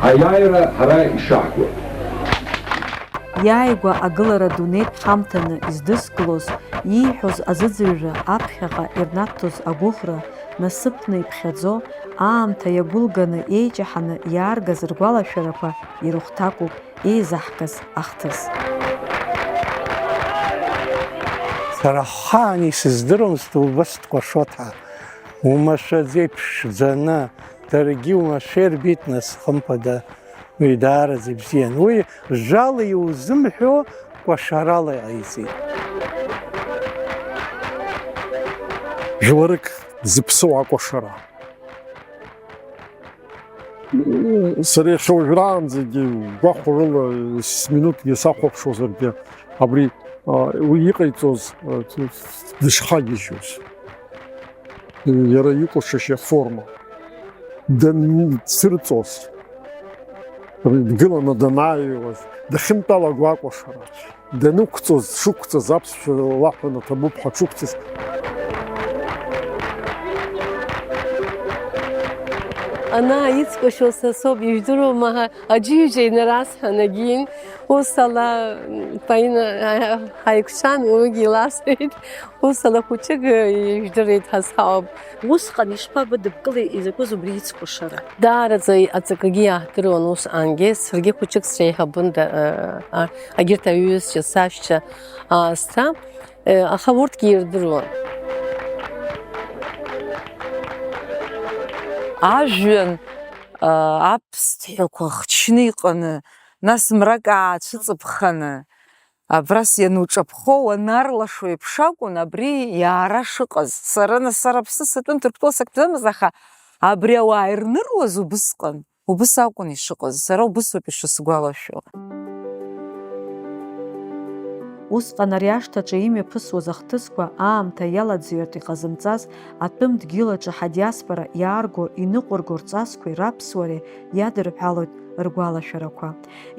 [SPEAKER 15] аиааира ҳара ишаҳкуа.
[SPEAKER 2] Иааигәа агылара дунеитә ҳамҭаны издызкылоз, ииҳәоз азыӡырҩра аԥхьаҟа ирнаҭоз агәыӷра, насыԥны иԥхьаӡо, аамҭа иагәылганы еиҷаҳаны иааргаз ргәалашәарақәа ирыхәҭакуп еизаҳгаз ахҭыс.
[SPEAKER 8] Сара хаан исыздыруамызт убас дкәашоҭа, умашәаӡа иԥшӡаны, даргьы умашәа ирбеит нас хымԥада. Уи даараӡа ибзиан. Уи жала иузымҳәо кәашарала иҟаиҵеит.
[SPEAKER 5] Жәларык зыԥсоу акәашара. Сара иахьауажәраанӡагьы гәахәарыла минуҭкгьы сахәаԥшуазаргьы абри уи иҟаиҵоз дышхагьежьуаз. Иара икәашашьа форма. Дцырҵоз. Дгыланы данааиуаз, дахьынтәалаго акәашара, данықәҵоз, дшықәҵаз аԥсшәа лаҳәаны ҭабуп ҳаҽықәҵаз.
[SPEAKER 16] Ана иҵкәашоз са соуп, ижәдыруама аџьыҩџьа инарасҳәан агьин, ус ала Фаина ҳаиқәшан, уигьы иласҳәеит, ус ала хәыҷык ижәдырит ҳазҳауп.
[SPEAKER 2] Усҟан ишԥабыдыбкылеи изакәыз убри иҵкәашара?
[SPEAKER 16] Даараӡа аҵакгьы иааҳдыруан усҟангьы, саргьы хәыҷык среиҳабын агьырҭ аҩызцәа, сашьцәа аасҭа, аха урҭгьы ирдыруан.
[SPEAKER 17] Ажәҩан аԥсҭҳәақәа хчны иҟаны, нас мрак аацәыҵыԥханы, абрас иануҿаԥхо уанарлашо еиԥш акәын абри иаара шыҟаз. Сара Аԥсны сатәын, Ҭырқәтәыла сактәымыз, аха абри ауаа ирныруаз убысҟан, убыс акәын ишыҟаз. Сара убысоуп ишысгәалашәо.
[SPEAKER 2] Усҟан ари ашҭаҿы имҩаԥысуаз ахҭысқәа аамҭа иалаӡҩартә иҟазымҵаз атәым-дгьылаҿы ҳадиаспора иаарго, иныҟәырго рҵасқәеи раԥсуареи иадырҳәалоит ргәалашәарақәа.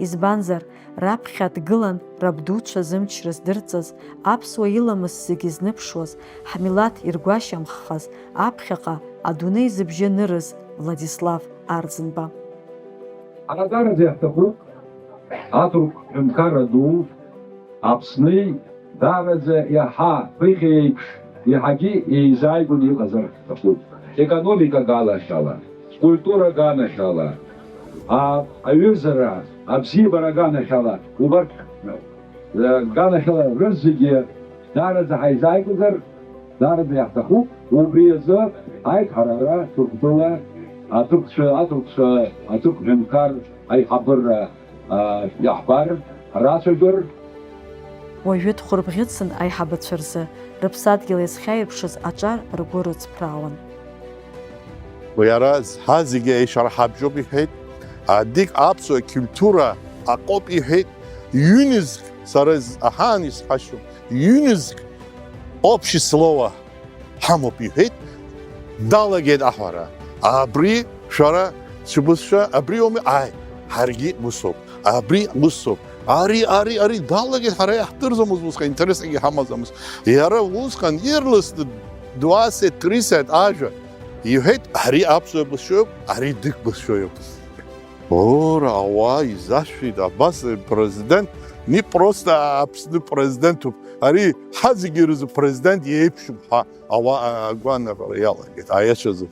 [SPEAKER 2] Избанзар, раԥхьа дгылан рабдуцәа зымч рыздырҵаз, аԥсуа иламыс зегьы зныԥшуаз, ҳмилаҭ иргәашьамххаз, аԥхьаҟа адунеи зыбжьы нырыз Владислав Арӡынба.
[SPEAKER 15] Арадараӡа иаҳҭахуп аҭырқә ҳәынҭқарра ду Аԥсны дараӡа иаҳа ԥыхьа еиԥш иаҳагьы еизааигәаны иҟазар ҳҭахуп. Економика ганахьала, культура ганахьала, аҩызара, абзиабара ганахьала, убарҭ ганахьала рызегьы дараӡа ҳаизааигәазар, дараӡа иаҳҭахуп. Убри азы аиҭҳарара ҭырқәтәыла аҭырқәцәа аҭырқә ҳәынҭқар аиҳабыра иаҳбар, рацәажәар.
[SPEAKER 2] Уажәы дхәырбӷьыцын аиҳабацәа рзы, рыԥсадгьыл иазхьаирԥшыз аҿар ргәы рыцԥраауан.
[SPEAKER 18] Иара зҳа зегьы еишарҳабжьоуп иҳәеит, адик аԥсуа культура аҟоуп иҳәеит, ҩынызк, сара аҳаан исҳәашьоуп, ҩынызк общее слово ҳамоуп иҳәеит, далагеит аҳәара. Абри шәара шәыбызшәа, абри ауми, ҳаргьы усоуп, абри усоуп. Ари далагеит ҳара иаҳдырӡомызт усҟан, интересгьы ҳамаӡамызт. Иара усҟан ирласны 20-30 ажәа иҳәеит, ари аԥсуа бызшәоуп, ари дык бызшәоуп. Ора, ауаа изашәҳәеит, абас президент, не просто Аԥсны президентуп, ари ҳазегьы рзы президент иеиԥшуп ҳәа ауаа агәаанагара иалагеит аиашазы.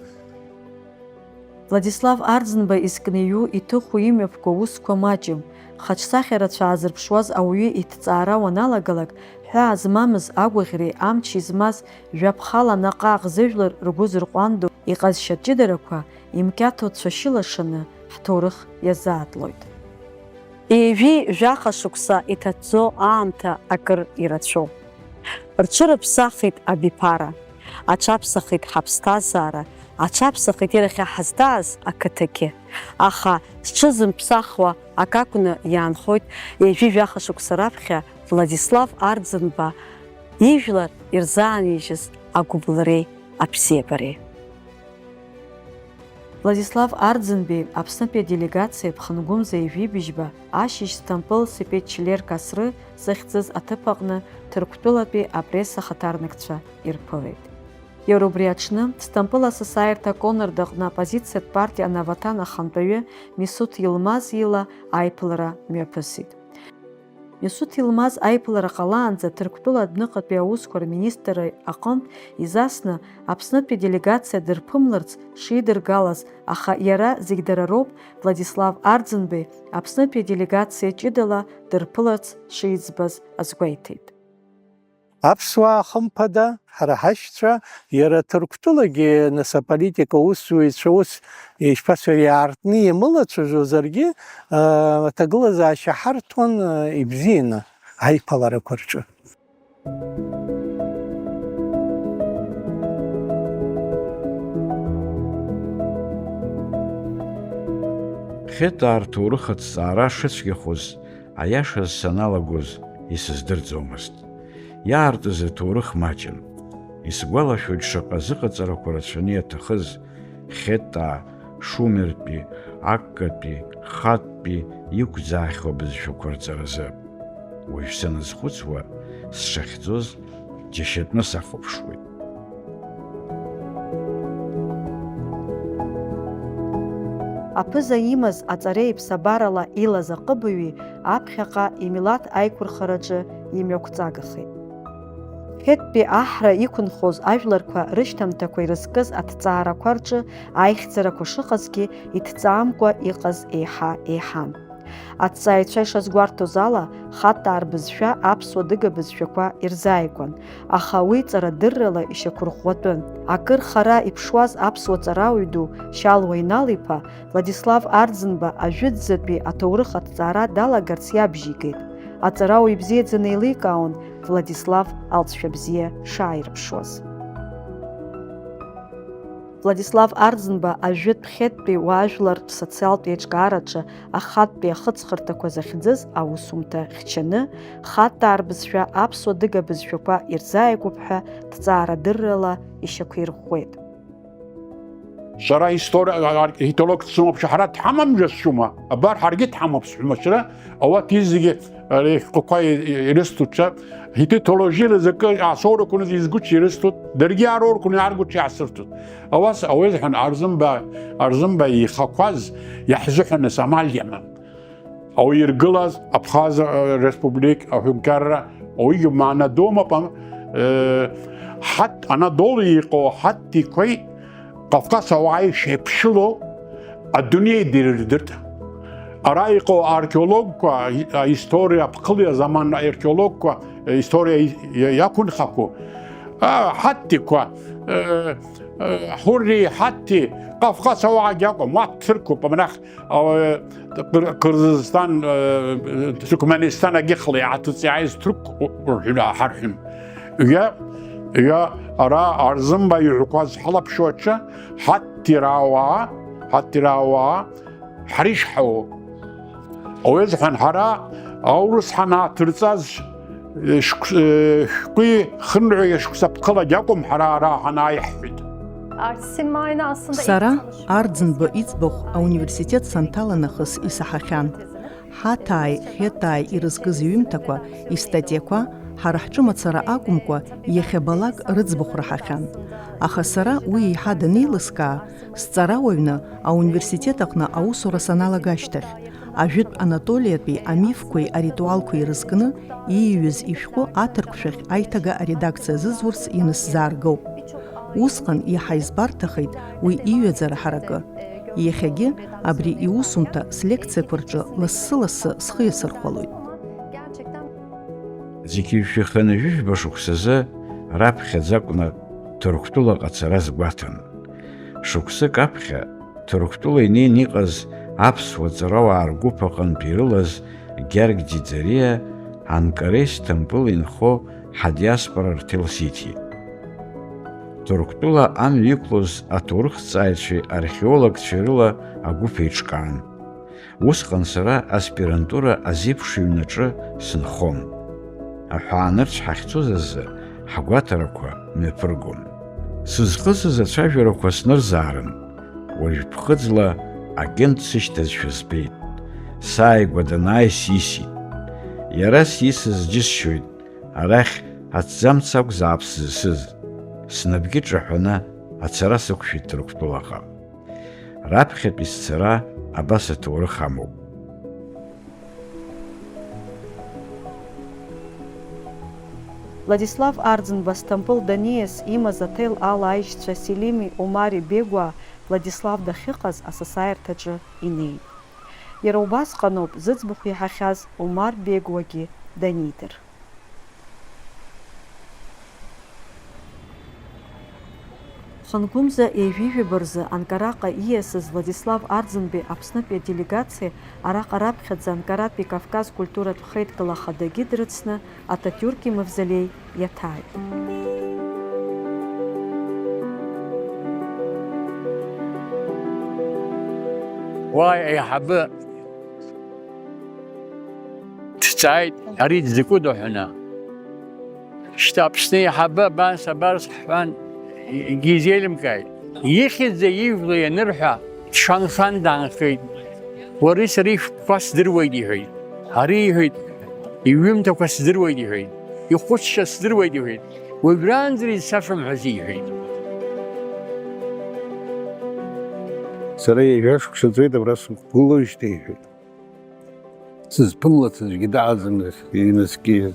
[SPEAKER 2] Владислав Арӡынба изкнеиу иҭыху имҩаԥго усқәа маҷым. Хаҿсахьарацәа аазырԥшуаз ауаҩы иҭҵаара уаналагалак, ҳәаа змамыз агәаӷьреи амчи змаз жәаԥхала наҟ-ааҟ зыжәлар ргәы зырҟәандо иҟазшьа ҷыдарақәа имкьаҭо цәашьылашаны ҳҭоурых иазаатлоит. Еижәи жәаха шықәса иҭаҭӡо аамҭа акыр ирацәоуп. Рҽырыԥсахит абиԥара, аҽаԥсахит ҳаԥсҭазаара, аҽаԥсахит ирахьа ҳазҭааз ақыҭагьы. Аха зҽызымԥсахуа акакәны иаанхоит еижәи жәаха шықәса раԥхьа Владислав Арӡынба ижәлар ирзаанижьыз агәыблыреи абзиабареи. Владислав Арӡынбеи Аԥснытәи аделегациа Ԥхынгәымза Еижәибыжьба ашьыжь Сҭампыл Сепетчелер Касры захьӡыз аҭыԥ аҟны Ҭырқәтәылатәи апресс ахаҭарнакцәа ирԥылеит. Иара убри аҽны Сҭампыл асасааирҭа Конрад аҟны апозициатә партиа анаваҭан ахантәаҩы Месут Йылмаз ила аиԥылара мҩаԥысит. Месут Йылмаз аиԥылара ҟалаанӡа Ҭырқәтәыла адәныҟатәи аусқәа рминистр аҟынтә изасны Аԥснытәи делегациа дырԥымларц шидыргалаз, аха иара зегь дара роуп, Владислав Арӡынбеи Аԥснытәи аделегациа ҷыдала дырԥыларц шиӡбаз азгәеиҭеит.
[SPEAKER 8] Аԥсуаа хымԥада, ҳара ҳашьцәа, иара Ҭырқәтәылагьы нас аполитика усзуҩцәа ус ишԥасҳәо иаартны имылацәажәозаргьы аҭагылазаашьа ҳарҭон ибзианы аиԥыларақәа рҿы.
[SPEAKER 3] Хета рҭоурых аҭҵаара шыцәгьахоз, аиашаз саналагоз исыздырӡомызт. Иаартыз аҭоурых маҷын. Исгәалашәоит шаҟа зыҟаҵарақәа рацәаны иаҭахыз Хетаа, Шумертәи, Аккатәи, Хаттәи иқәӡаахьоу абызшәақәа рҵаразы. Уажә саназхәыцуа, сшахьӡоз џьашьатәны сахәаԥшуеит.
[SPEAKER 2] Аԥыза имаз аҵареи ԥсабарала илаз аҟыбаҩи аԥхьаҟа имилаҭ аиқәырхараҿы имҩақәҵагахеит. Хеттәи аҳра иқәынхоз ажәларқәа рышьҭамҭақәа ирызкыз аҭҵаарақәа рҿы аихьӡарақәа шыҟазгьы иҭҵаамкәа иҟаз еиҳа-еиҳан. Аҭҵааҩцәа ишазгәарҭоз ала, Хаттаа рбызшәа аԥсуа дыга-бызшәақәа ирзааигәан, аха уи ҵарадыррала ишьақәырӷәӷәатәын. Акыр хара иԥшуаз аԥсуа ҵарауаҩ ду Шьалуа Инал-иԥа Владислав Арӡынба ажәытәӡатәи аҭоурых аҭҵаара далагарц иабжьигеит. Аҵарауаҩ ибзиаӡаны еиликаауан Владислав алҵшәа бзиа шааирԥшуаз. Владислав Арӡынба ажәытә хеттәи уаажәлартә социалтә еиҿкаараҿы ахаттәи ахыҵхырҭақәа захьӡыз аусумҭа хьчаны, Хаттаа рбызшәа аԥсуа дыга-бызшәақәа ирзааигәоуп ҳәа ҭҵаарадыррала ишьақәирӷәӷәеит.
[SPEAKER 19] شرا هيتولوج تسمى بشحرات حمام جسوما أبار حرقت حمام بسحوم شرا أو تيزي قوي يرستوتشا هيتولوجي لذكر عصور كون يزقوش يرستوت درجي عرور كون يعرقوش يعصرتوت أواس أوز حن أرزم با يخاقواز يحزحن سمال اليمن أو يرجلاز أبخاز ريسبوبليك أو هنكرة أو يجي معنا دوما بام حتى أناضولي يقو حتى كوي قفقاز وعي شبشلو الدنيا يديردرت أرايقو أركيولوج هيستوريا بقلية زمان أركيولوج هيستوريا يكون خاكو حتى كوا حوري حتى قفقاز وعي يقو ما تركو بمناخ قرغيزستان تركمانستان أجيخلي عطتي عايز ترك حرحم يا أرا أرزم بيعقاز حلب شوتشا حتى راوا حريش حو أو يزحن حرا أو رسحنا ترتاز قي خنعي شكسب قلا جاكم حرارا حنا يحفد
[SPEAKER 20] Сара Ардзынба иӡбахә ауниверситет санҭаланахыс исаҳахьан. Ҳаҭааи, Хьетааи ирызкыз иҩымҭақәа, истатиақәа ҳара ҳҿы мацара акәымкәа иахьабалак рыӡбахә раҳахьан. Аха сара уи еиҳа данеилыскаа, сҵарауаҩны ауниверситет аҟны аусура саналага ашьҭахь, ажәытә Анатолиатәи амифқәеи аритуалқәеи ирызкны ииҩыз ишәҟәы аҭырқәшәахь аиҭага аредакциа зызвурц инысзааргоуп. Усҟан иаҳа избарҭахеит уи иҩаӡара ҳаракы. Иахьагьы абри иусумҭа слекциақәа рҿы лассы-лассы схы иасырхәалоит.
[SPEAKER 3] Зегьы ишәиханы жәыжәба шықәсазы раԥхьаӡа акәны Ҭырқәтәылаҟа ацара сгәаҭан. Шықәсык аԥхьа Ҭырқәтәыла инеин иҟаз аԥсуа ҵарауаа ргәыԥ аҟынтә ирылаз Гьарг Ӡиӡариа Анкареи Сҭампыл инхо ҳадиаспора рҭелсиҭит. Ҭырқәтәыла амҩа иқәлоз аҭоурыхҭҵааҩцәеи археологцәеи рыла агәыԥ еиҿкаан. Усҟан сара аспирантура азеиԥш ҩнаҿы сынхон. Аҳәаанырцә ҳахьцоз азы ҳгәаҭарақәа мҩаԥыргон. Сызхысыз ацәажәарақәа снырзаарын. Уажә ԥхыӡла агент сышьҭазшәа збеит. Сааигәа данааи сисит. Иара сисыз џьысшьоит, арахь аҭӡамц акәзаап сзысыз. Снапгьы ҿаҳәаны ацара сықәшәеит Ҭырқәтәылаҟа. Раԥхьатәи сцара абас аҭоурых амоуп.
[SPEAKER 2] Владислав Ардзынба Сҭампыл даниас имаз аҭел ала аишьцәа Селими Омари Бегуа Владислав дахьыҟаз асасааирҭаҿы инеит. Иара убасҟаноуп зыӡбахә иаҳахьаз Омар Бегуагьы данидыр. Хангәымза еижәижәаба рзы Анкараҟа ииасыз Владислав Ардзынбеи Аԥснытәи аделегациа араҟа раԥхьаӡа Анкаратәи Кавказ культуратә хеидкыла ахадагьы дрыцны Ататиурки мавзолеи иаҭааит.
[SPEAKER 7] واي أيحبه تساعد أريد زكودو هنا شتاب سني حبه بان سبارس حفان جيزيلم كاي يخذ زي يفضي نرحى شانفان دان خيد وريس ريف قاس دروي دي هيد هري هيد يومتا قاس دروي دي هيد يخش دروي دي هيد وبرانزري سفر معزي هيد
[SPEAKER 9] Сара иажәшықәсаӡоит абра сгәылоижьҭеи. Сызԥымлацыз даазаны инаскьи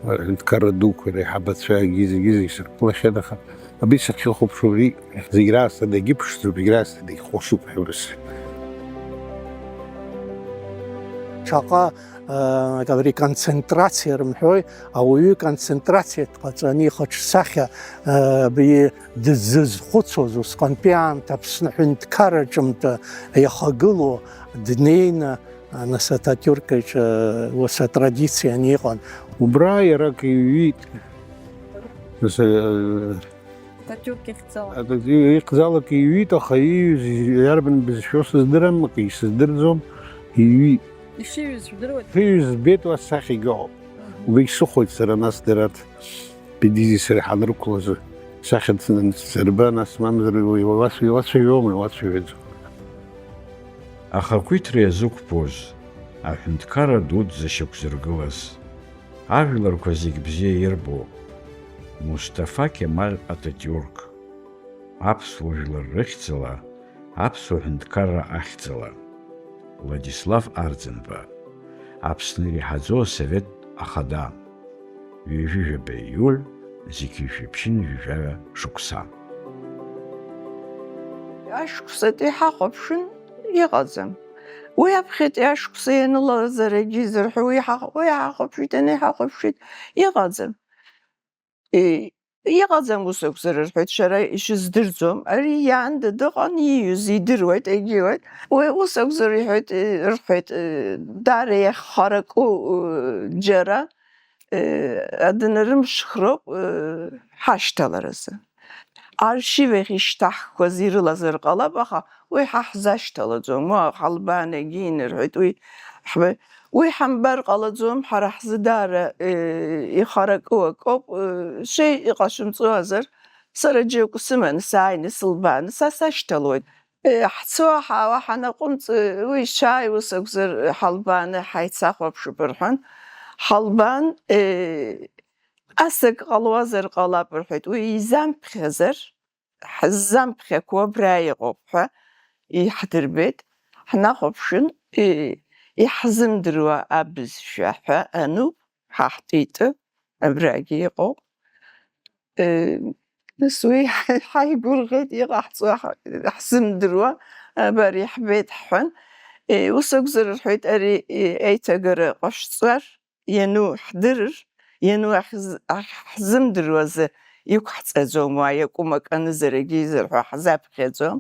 [SPEAKER 9] ҳәынҭқарра дуқәа реиҳабацәагьы зегьы сырԥылахьан, аха абри сахьыхәаԥшуа ари зегь раасҭа дагьыԥшӡоуп, зегь раасҭа дагьхәашоуп ҳәарас.
[SPEAKER 8] Шаҟа абри концентрациа рымҳәои, ауаҩы концентрациа дҟаҵаны ихаҿсахьа абри дыззхәыцуаз усҟантәи аамҭа Аԥсны ҳәынҭқарраҿымҭа иахагыло днеины нас Ататиуркаҿы ус атрадициа иҟан.
[SPEAKER 9] Убра иара акы иҩит. Ихьӡала акы иҩит, аха ииҩыз иарбан бызшәо сыздырам, акы исыздырӡом, иҩит. Ишиҩыз збеит уа асахьа игауп. Убри исыхәоит сара нас дара Педизи сара ҳанрықәлаз ساخد سربان اسمام واسي يومي واسي فيدو
[SPEAKER 3] Ахақәиҭра иазықәԥоз, аҳәынҭқарра дуӡӡа шьақәзыргылаз, ажәларқәа зегь бзиа ирбо, Мустафа Кемаль Ататиурк, аԥсуа жәлар рыхьӡала, аԥсуа ҳәынҭқарра ахьӡала, Владислав Арӡынба, Аԥсны иреиҳаӡоу Асовет Ахада, ҩажәижәаба июль, зегьы ишәиԥшьын-жәажәаҩа шықәса.
[SPEAKER 21] Ашықәсатәи ҳахәаԥшын иҟаӡам. Уи аԥхьатәи ашықәса ианылазарагьы зырҳәо уи ҳахәаԥшит, ани ҳахәаԥшит, иҟаӡам. Иҟаӡам ус акәзар рҳәоит, шәара ишыздырӡом, ари иаанда дыҟан, ииҩыз идыруеит, егьиуеит. Уи ус акәзар рҳәоит, даара иахьхараку џьара адынарымшхроуп ҳашьҭаларазы. Аршивех ишьҭаҳхқәаз ирылазар ҟалап, аха уи ҳаҳзашьҭалаӡом, ҳалбаанагьы инырҳәоит, уи ҳамбар ҟалаӡом, ҳара ҳзы даара ихараку акоуп, шеи иҟашәымҵуазар, сара џьоукы сыманы сааины сылбааны са сашьҭалоит. Ҳцо ҳаауа ҳанаҟәымҵ, уи шааиуаз акәзар ҳалбааны ҳаицахәаԥшып рҳәан, ҳалбан асак ҟалуазар ҟалап рҳәоит, уи изамԥхьазар, ҳзамԥхьақәо абра иҟоуп ҳәа иҳдырбеит, ҳнахәаԥшын, иҳзымдыруа абызшәа ҳәа ануп, ҳаҳҭиты, абрагьы иҟоуп. Нас уи ҳаигәырӷьеит иҟаҳҵо ҳзымдыруа, абар иҳбеит ҳҳәан, ус акәзар рҳәоит, ари еиҭагара ҟашәҵар, иану ҳдырыр, иану ҳзымдыруазы иқәҳҵаӡом, уа иакәым ак анызарагьы изырҳәо ҳзаԥхьаӡом.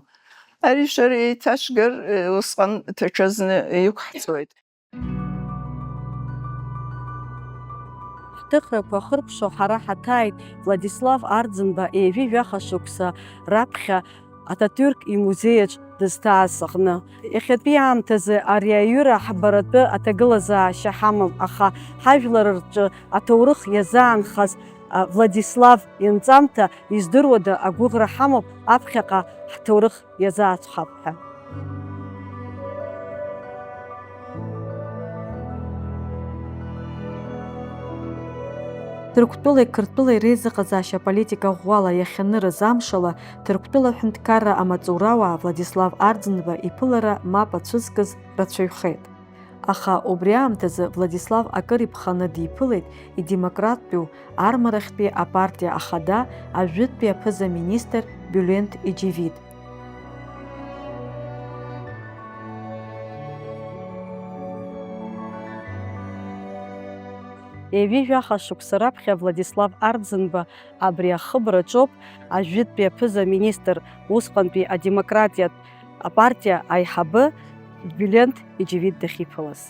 [SPEAKER 21] Ари шара еиҭашгар, усҟан даҽазны иқәҳҵоит.
[SPEAKER 2] Ҳҭыхрақәа хырԥшо ҳара ҳаҭааит Владислав Арӡынба еивижәаха шықәса раԥхьа Ататюрк имузеиаҿ дызҭааз аҟны. Иахьатәи аамҭазы ари аҩыра ҳбаратәы аҭагылазаашьа ҳамам, аха ҳажәлар рҿы аҭоурых иазаанхаз Владислав ианҵамҭа издыруада агәыӷра ҳамоуп аԥхьаҟа ҳҭоурых иазаацәхап ҳәа. Ҭырқәтәылеи Қырҭтәылеи реизыҟазаашьа политика ӷәӷәала иахьанырыз амшала, Ҭырқәтәыла аҳәынҭқарра амаҵурауаа Владислав Арӡынба иԥылара мап ацәызкыз рацәаҩхеит. Аха убри аамҭазы Владислав акыр иԥханы диԥылеит идемократтәиу армарахьтәи апартиа ахада ажәытәтәи аԥыза-министр Бюлент Иџьевид. Еивижәаха шықәса раԥхьа Владислав Арӡынба абри ахыбраҿоуп ажәытәтәи аԥыза-министр усҟантәи адемократиатә апартиа аиҳабы Бюлент Иџьевид дахьиԥылаз.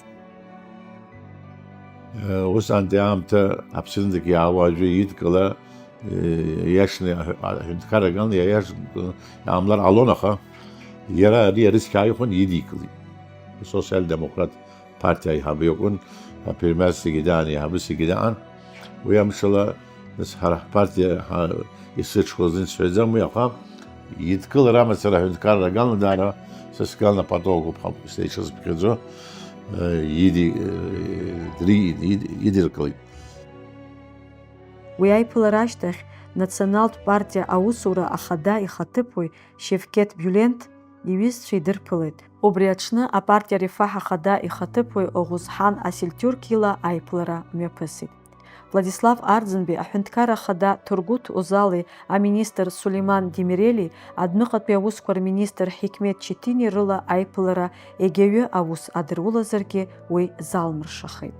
[SPEAKER 6] Усҟантәи аамҭа аԥсынӡагьы иаауа аӡәы идкыла, ииашаны аҳәынҭқарра ган иаамлар ҟалон, аха иара ари арыск ааихәан идикылеит. Социал-демократ партиа аиҳабы иакәын, апермиасгьы даан, иаҳабысгьы даан, уи амшала ҳара ҳпартиа исыҽхәазын сҳәаӡам, уи аха идкылара амацара аҳәынҭқарра галны даара са сгалнапатоугоуп ишазԥхьаӡо, идиркылеит.
[SPEAKER 2] Уи аиԥылара ашьҭахь националтә партиа аусура ахада ихаҭыԥуаҩ Шевкет Бюлент иҩызцәа идырԥылеит. Убри аҽны апартиа Рифаҳ ахада ихаҭыԥуаҩ Оғузхан Асельтиурк ила аиԥылара мҩаԥысит. Владислав Арӡынбеи аҳәынҭқарра ахада Ҭургәыҭ Озали, аминистр Сулейман Демирели, адәныҟатәи аусқәа рминистр Ҳикмет Читини рыла аиԥылара егьаҩы аус адырулазаргьы уи залмыршахеит.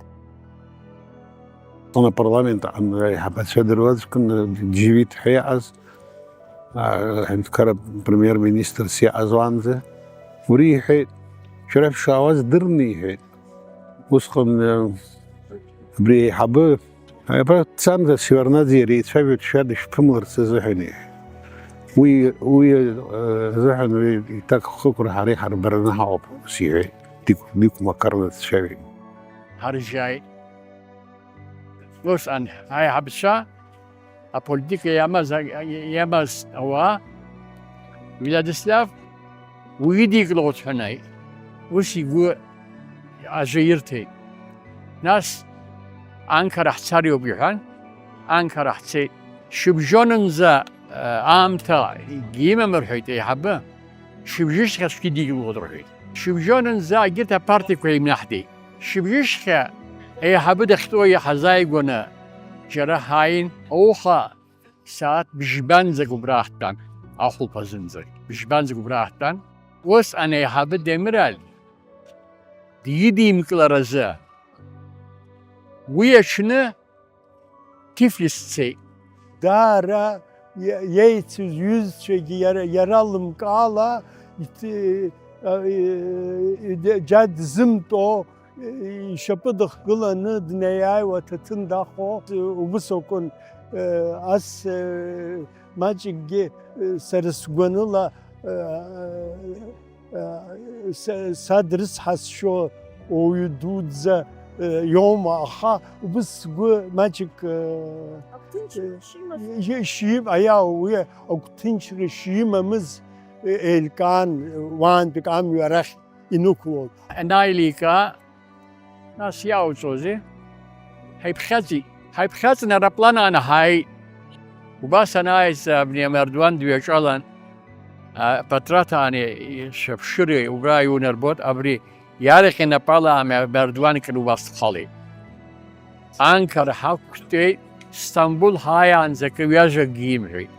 [SPEAKER 9] Апарламент аиҳабацәа дыруаз Иџьевид ҳиаҟаз, аҳәынҭқарра премиер-министрс иаҟаз уаанӡа, убри иҳәеит, шәара шәшаауаз дырны иҳәеит. Усҟан абри аиҳабы абра дцамҭа Севарднаӡе иара еицәажәоит шәада шәԥымларц азыҳәан иҳәеит. Уи азыҳәан иҭакәхықәра ҳара иҳарбараны ҳауп ус иҳәеит, диқәмақарны дцәажәеит.
[SPEAKER 22] Ҳаржьааит. Усҟан аиҳабацәа
[SPEAKER 10] البوليتيكا يامز أوا فلادسلاف ويديك لغت حناي وش يقول أجيرتي ناس أنكر احتاريو بيحان أنكر احتي شبجوننزا آمتا جيمة مرحيت أي حبة شبجيش خش كديك لغت رحيت شبجوننزا جيتا بارتي كوي منحدي شبجيش خ أي حبة دختوي حزايقونا جرح هاين أوخا ساعت بجبان زكو براحتان أخل بزنزك بجبان زكو براحتان وس أنا أي حبة دمرال دي مكلا ويشنا tiflisçi.
[SPEAKER 22] Dara yetsiz yüz çeki yaralım kala cad zımto şapıdık kılanı dneyay vatatın daho ubusokun as macigi sarısgwanıla sadrıs hasşo oyududza يوم أخا وبس ماجيك شيم أيا ويا أو تنشر شيم مز الكان وان بكام يرخ إنوكول.
[SPEAKER 10] نايليكا ناس ياوزوزي هاي بخزي نربلانا أنا هاي وبس أنا عايز ابني مردوان دويشالان فترة أنا شفشري وراي ونربط أبري يارخ نبالا مردوان كانوا باستخالي أنكر حقتي اسطنبول هاي عن زكوياجا جيمري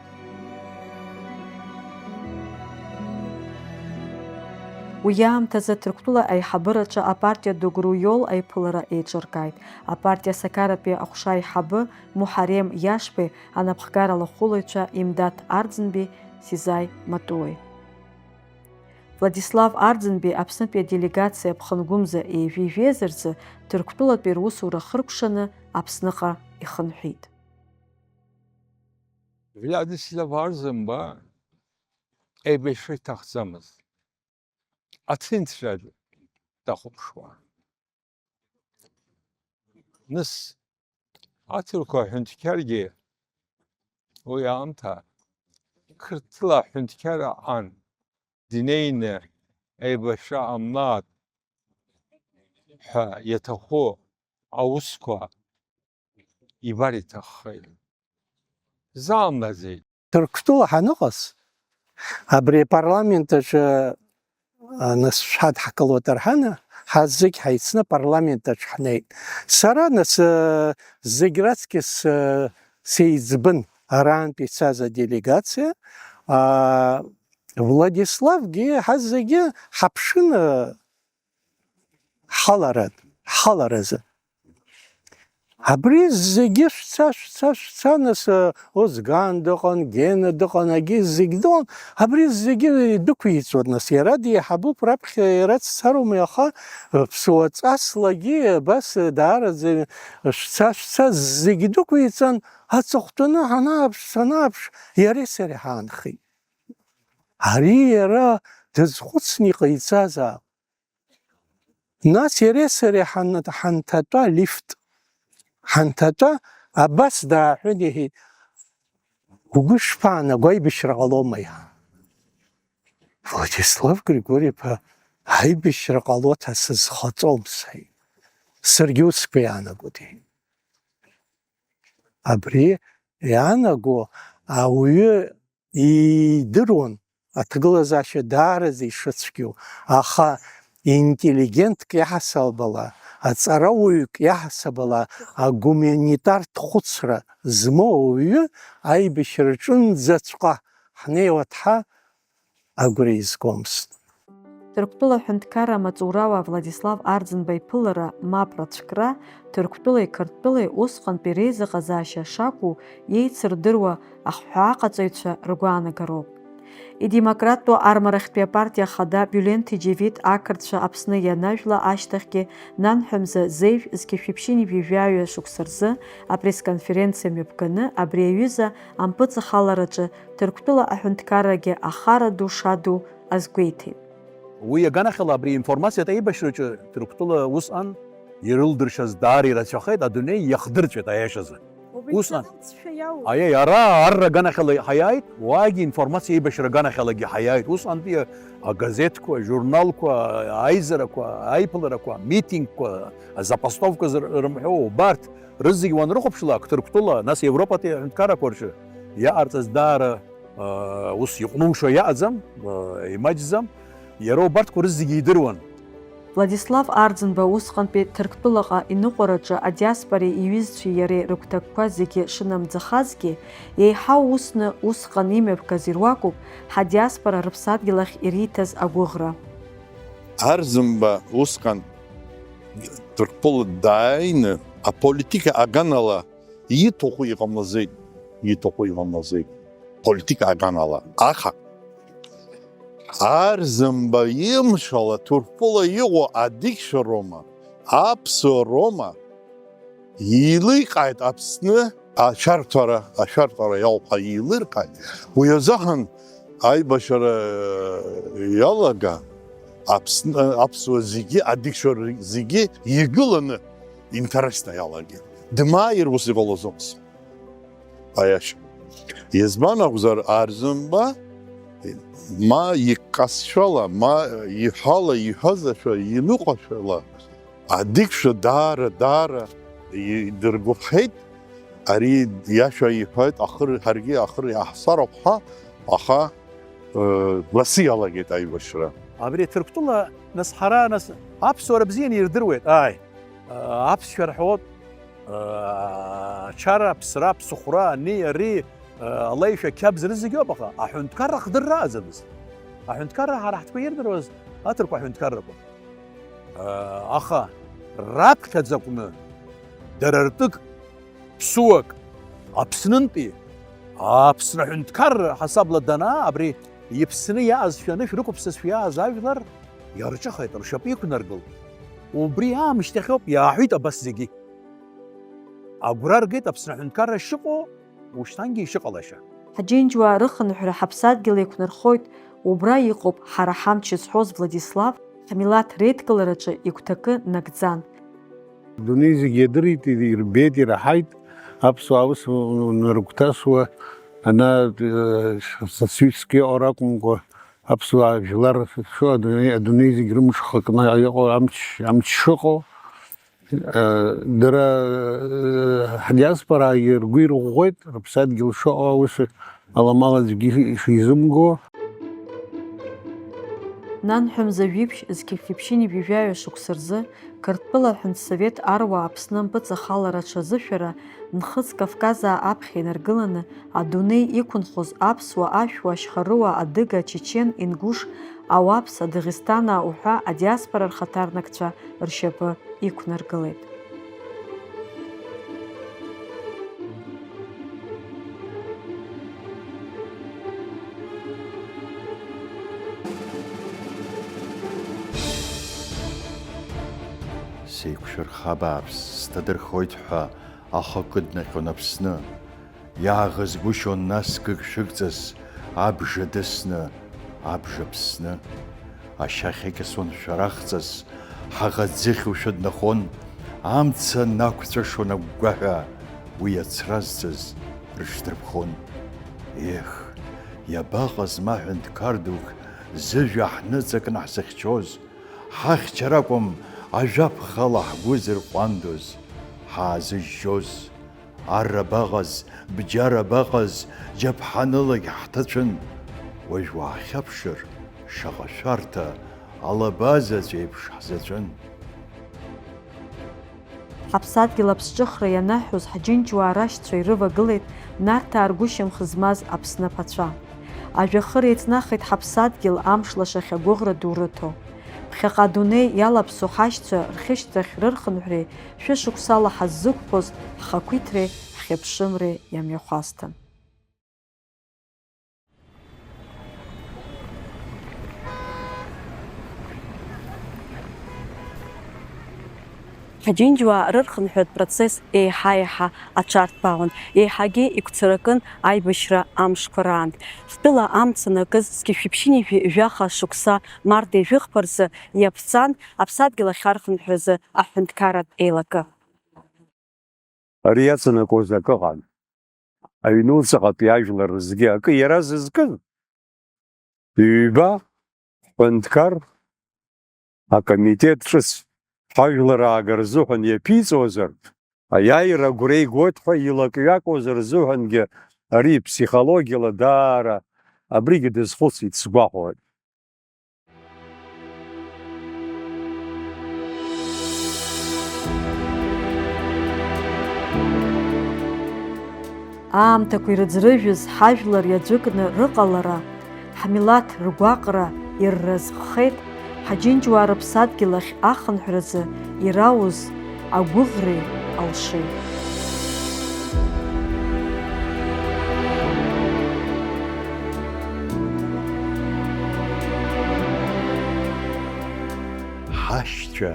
[SPEAKER 2] Уиаамҭазы Ҭырқәтәыла аиҳабыраҿы апартиа Догруиол аиԥылара еиҿыркааит. Апартиа Сакаратәи аҟәша аиҳабы Муҳарем Иашбеи, анапхгара лахәылаҩцәа Имдат Арӡынбеи, Сизаи Матуеи. Владислав Арӡынбеи Аԥснытәи аделегациа Ԥхынгәымза еижәижәеизарцы Ҭырқәтәылатәи русура хыркәшаны Аԥсныҟа ихынҳәит.
[SPEAKER 4] Vladislav Arzenba ebeşre taxtsamız. Atintred daxupşwa. Nıs Atürk'a hüntkergi uyamta kırtıla hüntkera an dineyne ebeşre amnat ha yetahu auskwa ibari taxil. Zamlazi.
[SPEAKER 8] Ҭырқәтәыла ҳаныҟаз абри апарламент аҿы нас ҳадҳкылоит рҳаны ҳазегь ҳаицны апарламент аҿы ҳнеит. Сара нас зегь раҵкьыс сеиҵбын араантәи ицаз аделегациа Владиславгьы ҳазегьы ҳаԥшын ҳаларазы. Абри зегьы шәца нас Озган дыҟан, Гена дыҟан, агьи зегьы дыҟан, абри зегьы дықәиҵоит нас иара деиҳабуп раԥхьа иара дцароума, аха ԥсуаҵаслагьы абас даараӡа шәца зегьы дықәиҵан, аҵыхәтәаны ҳанааԥш иареи сареи ҳаанхеит. Ари иара дазхәыцны иҟаиҵазаап. Нас иареи сареи ҳанҭатәа лифт ҳанҭатәа абас дааҳәын иҳәеит, угәы шԥаанаго, аибашьра ҟалома иҳ. Владислав Григорий-иԥа аибашьра ҟалоит ҳәа сызхаҵом сҳәеит. Саргьы усқәа иаанагоит иҳәеит. Абри иаанаго ауаҩы идыруан аҭагылазаашьа даараӡа ишыцәгьоу, аха интеллигентк иаҳасабала, аҵарауаҩык иаҳасабала, агуманитартә хәыцра змоу ауаҩы аибашьраҿынӡаҵәҟьа ҳнеиуа ҭҳа агәра изгомызт.
[SPEAKER 2] Ҭырқәтәыла аҳәынҭқарра амаҵурауаа Владислав Арӡынба иԥылара мап рацәкра, Ҭырқәтәылеи Қырҭтәылеи усҟантәи реизыҟазаашьа шакәу иеицырдыруа ахҳәааҟаҵаҩцәа ргәаанагароуп. Идемократтәу армарахьтәи апартиа ахада Бюлен Ҭиџьевит ақырҭцәа Аԥсны ианажәла ашьҭахьгьы нанҳәамза Зеиԥшь зқьышәиԥшьыни жәаҩа шықәса рзы апресс-конференциа мҩаԥганы абри аҩыза ампыҵахалараҿы Ҭырқәтәыла аҳәынҭқаррагьы ахара ду шаду азгәеиҭеит.
[SPEAKER 12] Уи аганахьала абри информациа аибашьраҿы Ҭырқәтәыла усҟан ирылдыршаз даара ирацәахеит, адунеи иахдырҵәеит аиашазы. усҟан аиеи ара арра ганахьала ҳаиааит уаагьы информациа еибашьра ганахьалагьы ҳаиааит усҟантәи агазеҭқәа ажурналқәа аизарақәа аиԥыларақәа амитингқәа азапастовка рымҳәо убарҭ рызегьы уанрыхәаԥшла Қырҭтәыла нас Европатәи аҳәынҭқаррақәа рҿы иаҟарҵаз даара ус иҟәнумшәа иаҟаӡам имаҷӡам иара убарҭқәа рызегьы идыруан.
[SPEAKER 2] Владислав Арӡынба усҟантәи Ҭырқәтәылаҟа иныҟәараҿы адиаспореи иҩызцәеи иареи рыгәҭакқәа зегьы шынамӡахазгьы, еиҳау усны усҟан имҩаԥгаз ируакуп ҳадиаспора рыԥсадгьыл ахь ириҭаз агәыӷра.
[SPEAKER 18] Арӡынба усҟан Ҭырқәтәыла дааины аполитика аганала ииҭаху иҟамлаӡеит. Политика аганала. Аха Арӡынба имшала Ҭырқәтәыла иҟоу адикшәа Рома, аԥсуа Рома еиликааит Аԥсны ашәарҭара иауп ҳәа еилыркааит. Уи азыҳан аибашьра иалага аԥсуа зегьы, адикшәа зегьы игыланы интересна иалагеит. Дмааир ус иҟалоз аҟс. Аиаша. Избан акәзар Арӡынба ма иҟазшәала, ма иҳәала, иҳәазашәа, иныҟәашәала адикшәа даара идыргәаԥхеит, ари иашәа иҳәеит, ҳаргьы ахыр иаҳсароуп ҳәа, аха ласы иалагеит аибашьра.
[SPEAKER 12] Абри Ҭырқәтәыла нас ҳара аԥсуара бзианы ирдыруеит. Аԥсшәа рҳәоит, ачара, аԥсра, аԥсыхәра, ани, ари алеишәа қьабз рызегьоуп, аха аҳәынҭқарра хдырра аӡамызт. Аҳәынҭқарра ҳара ҳтәқәа ирдыруаз аҭырқәа аҳәынҭқаррақәа. Аха раԥхьаӡа акәны дара ртәык ԥсуак Аԥснынтәи Аԥсны аҳәынҭқарра ҳасабла данаа, абри иԥсны иаазшәа анышә рықәыԥсазшәа иааз ажәлар иарҿыхеит, ршьапы иқәнаргылт. Убри аамышьҭахьоуп иааҳәит абас зегьы. Агәра ргеит Аԥсны аҳәынҭқарра шыҟоу ушьҭангьы ишыҟалаша.
[SPEAKER 2] Ҳаџьынџьуаа рыхынҳәра ҳаԥсадгьыл еиқәнархоит, убра иҟоуп ҳара ҳамч зҳәоз Владислав, ҳмилаҭ реидкылараҿы игәҭакы нагӡан.
[SPEAKER 9] Адунеи зегьы иадырит, ирбеит, ираҳаит, аԥсуаа ус нарыгәҭасуа, ана сосветски ора акәымкәа аԥсуаа жәлар адунеи зегьы рымшха кны иҟоу амч шыҟоу, дара ҳдиаспора ргәы ирӷәӷәеит, рыԥсадгьыл шыҟоу ус аламала аӡәгьы ишизымго.
[SPEAKER 2] Нанҳәа Мзаҩиԥшь зқьеԥхьеԥшьыни жәаҩа шықәса рзы Қырҭтәыла аҳәынҭсовет аруаа Аԥсны мпыҵахалара аҽазышәара Нхыҵ Кавказаа аԥхьа инаргыланы адунеи иқәынхоз аԥсуа, ашәуа, ашьхарыуа, адыга, ачечен, ингуш, ауаԥс, адыӷисҭанаа уҳәа адиаспора рхаҭарнакцәа ршьапы иқәнаргылеит.
[SPEAKER 11] Сеиқәшәырха бааԥс сҭадырхоит ҳәа ахықә днаҟьон Аԥсны, иааӷызгәышьон наскык шәыгҵас абжа дысны, абжа ԥсны. Ашьахь икьасуан шәарахҵас, ҳаӷаӡыхьушәа днахон, амца нақәҵәашон агәгәаҳәа, уи ацразҵаз рыҽдырԥхон. Ех, иабаҟаз ма ҳәынҭқар дук зыжәа ҳныҵакны ҳзыхьчоз, ҳахьчар акәым ажәаԥхала ҳгәы зырҟәандоз, ҳаазыжьжьоз. Арра баҟаз, бџьара баҟаз, џьаԥҳанылагь ҳҭацәын. Уажә уаахьаԥшыр, шаҟа шәарҭа, алабазаҵә еиԥш ҳзаҵәын.
[SPEAKER 2] Ҳаԥсадгьыл аԥсҿыхра ианаҳәоз ҳџьынџьуаа рашьцәа ирывагылеит Нарҭаа ргәышьамх змаз Аԥсны аԥацәа. Ажәахыр еиҵнахит ҳаԥсадгьыл амш лашахь агәыӷра ду рыҭо. Ԥхьаҟа адунеи иалаԥсо ҳашьцәа рхьышьҭрахь рырхынҳәреи, шәышықәсала ҳаззықәԥоз ҳхақәиҭреи ҳхьыԥшымреи иамҩахәасҭан. Ҳаџьынџьуаа рырхынҳәатә процесс еиҳа-еиҳа аҽарҭбаауан, еиҳагьы игәцаракын аибашьра амшқәа раан. Ҳтәыла амца накыз зқьеԥхьеԥшьыни жәаха шықәса марда ижәыхқәа рзы иаԥҵан аԥсадгьыл ахь архынҳәразы аҳәынҭқарратә еилакы.
[SPEAKER 1] ари иаҵанакуаз акы ыҟан. Аҩнуҵаҟатәи ажәлар зегьы акы иара зызкыз. Ҩба, ҳҳәынҭқар, акомитет ҿыц ҳажәлар аага рзыҳәан иаԥиҵозар, аиааира агәра игоит ҳәа илак-ҩакуаз рзыҳәангьы ари ԥсихологиала даара абригьы дазхәыцит сгәаҟуеит.
[SPEAKER 2] Аамҭақәа ирыӡрыжәыз ҳажәлар иаӡәыкны рыҟалара, ҳмилаҭ ргәаҟра ирразҟхеит, ҳаџьынџьуаа рыԥсадгьыл ахь ахынҳәразы ирауз агәыӷреи алшеи.
[SPEAKER 11] Ҳашьцәа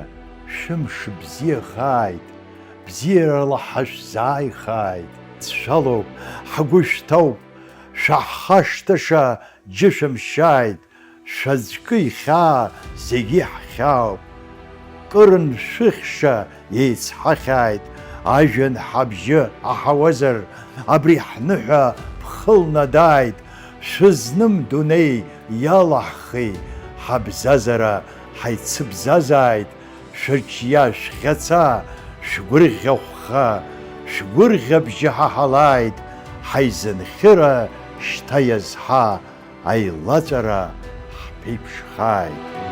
[SPEAKER 11] шәымш бзиахааит, бзиарала ҳашәзааихааит, цәалоуп, ҳгәы шәҭоуп, шәаҳхашҭыша џьышәымшьааит, шәаӡәкы ихьаа зегьы ҳхьаауп. Кырын шәыхьша еицҳахьааит, ажәҩан ҳабжьы аҳауазар, абри ҳныҳәа ԥхылнадааит, шәызным дунеи иалаҳхи, ҳабзазара ҳаицыбзазааит, шәырҿиа шәӷьаца, шәгәырӷьа хәха, шәгәырӷьа бжьы ҳаҳалааит, ҳаизынхьыра шьҭа иазҳа, аилаҵәара ҳԥеиԥшхааит.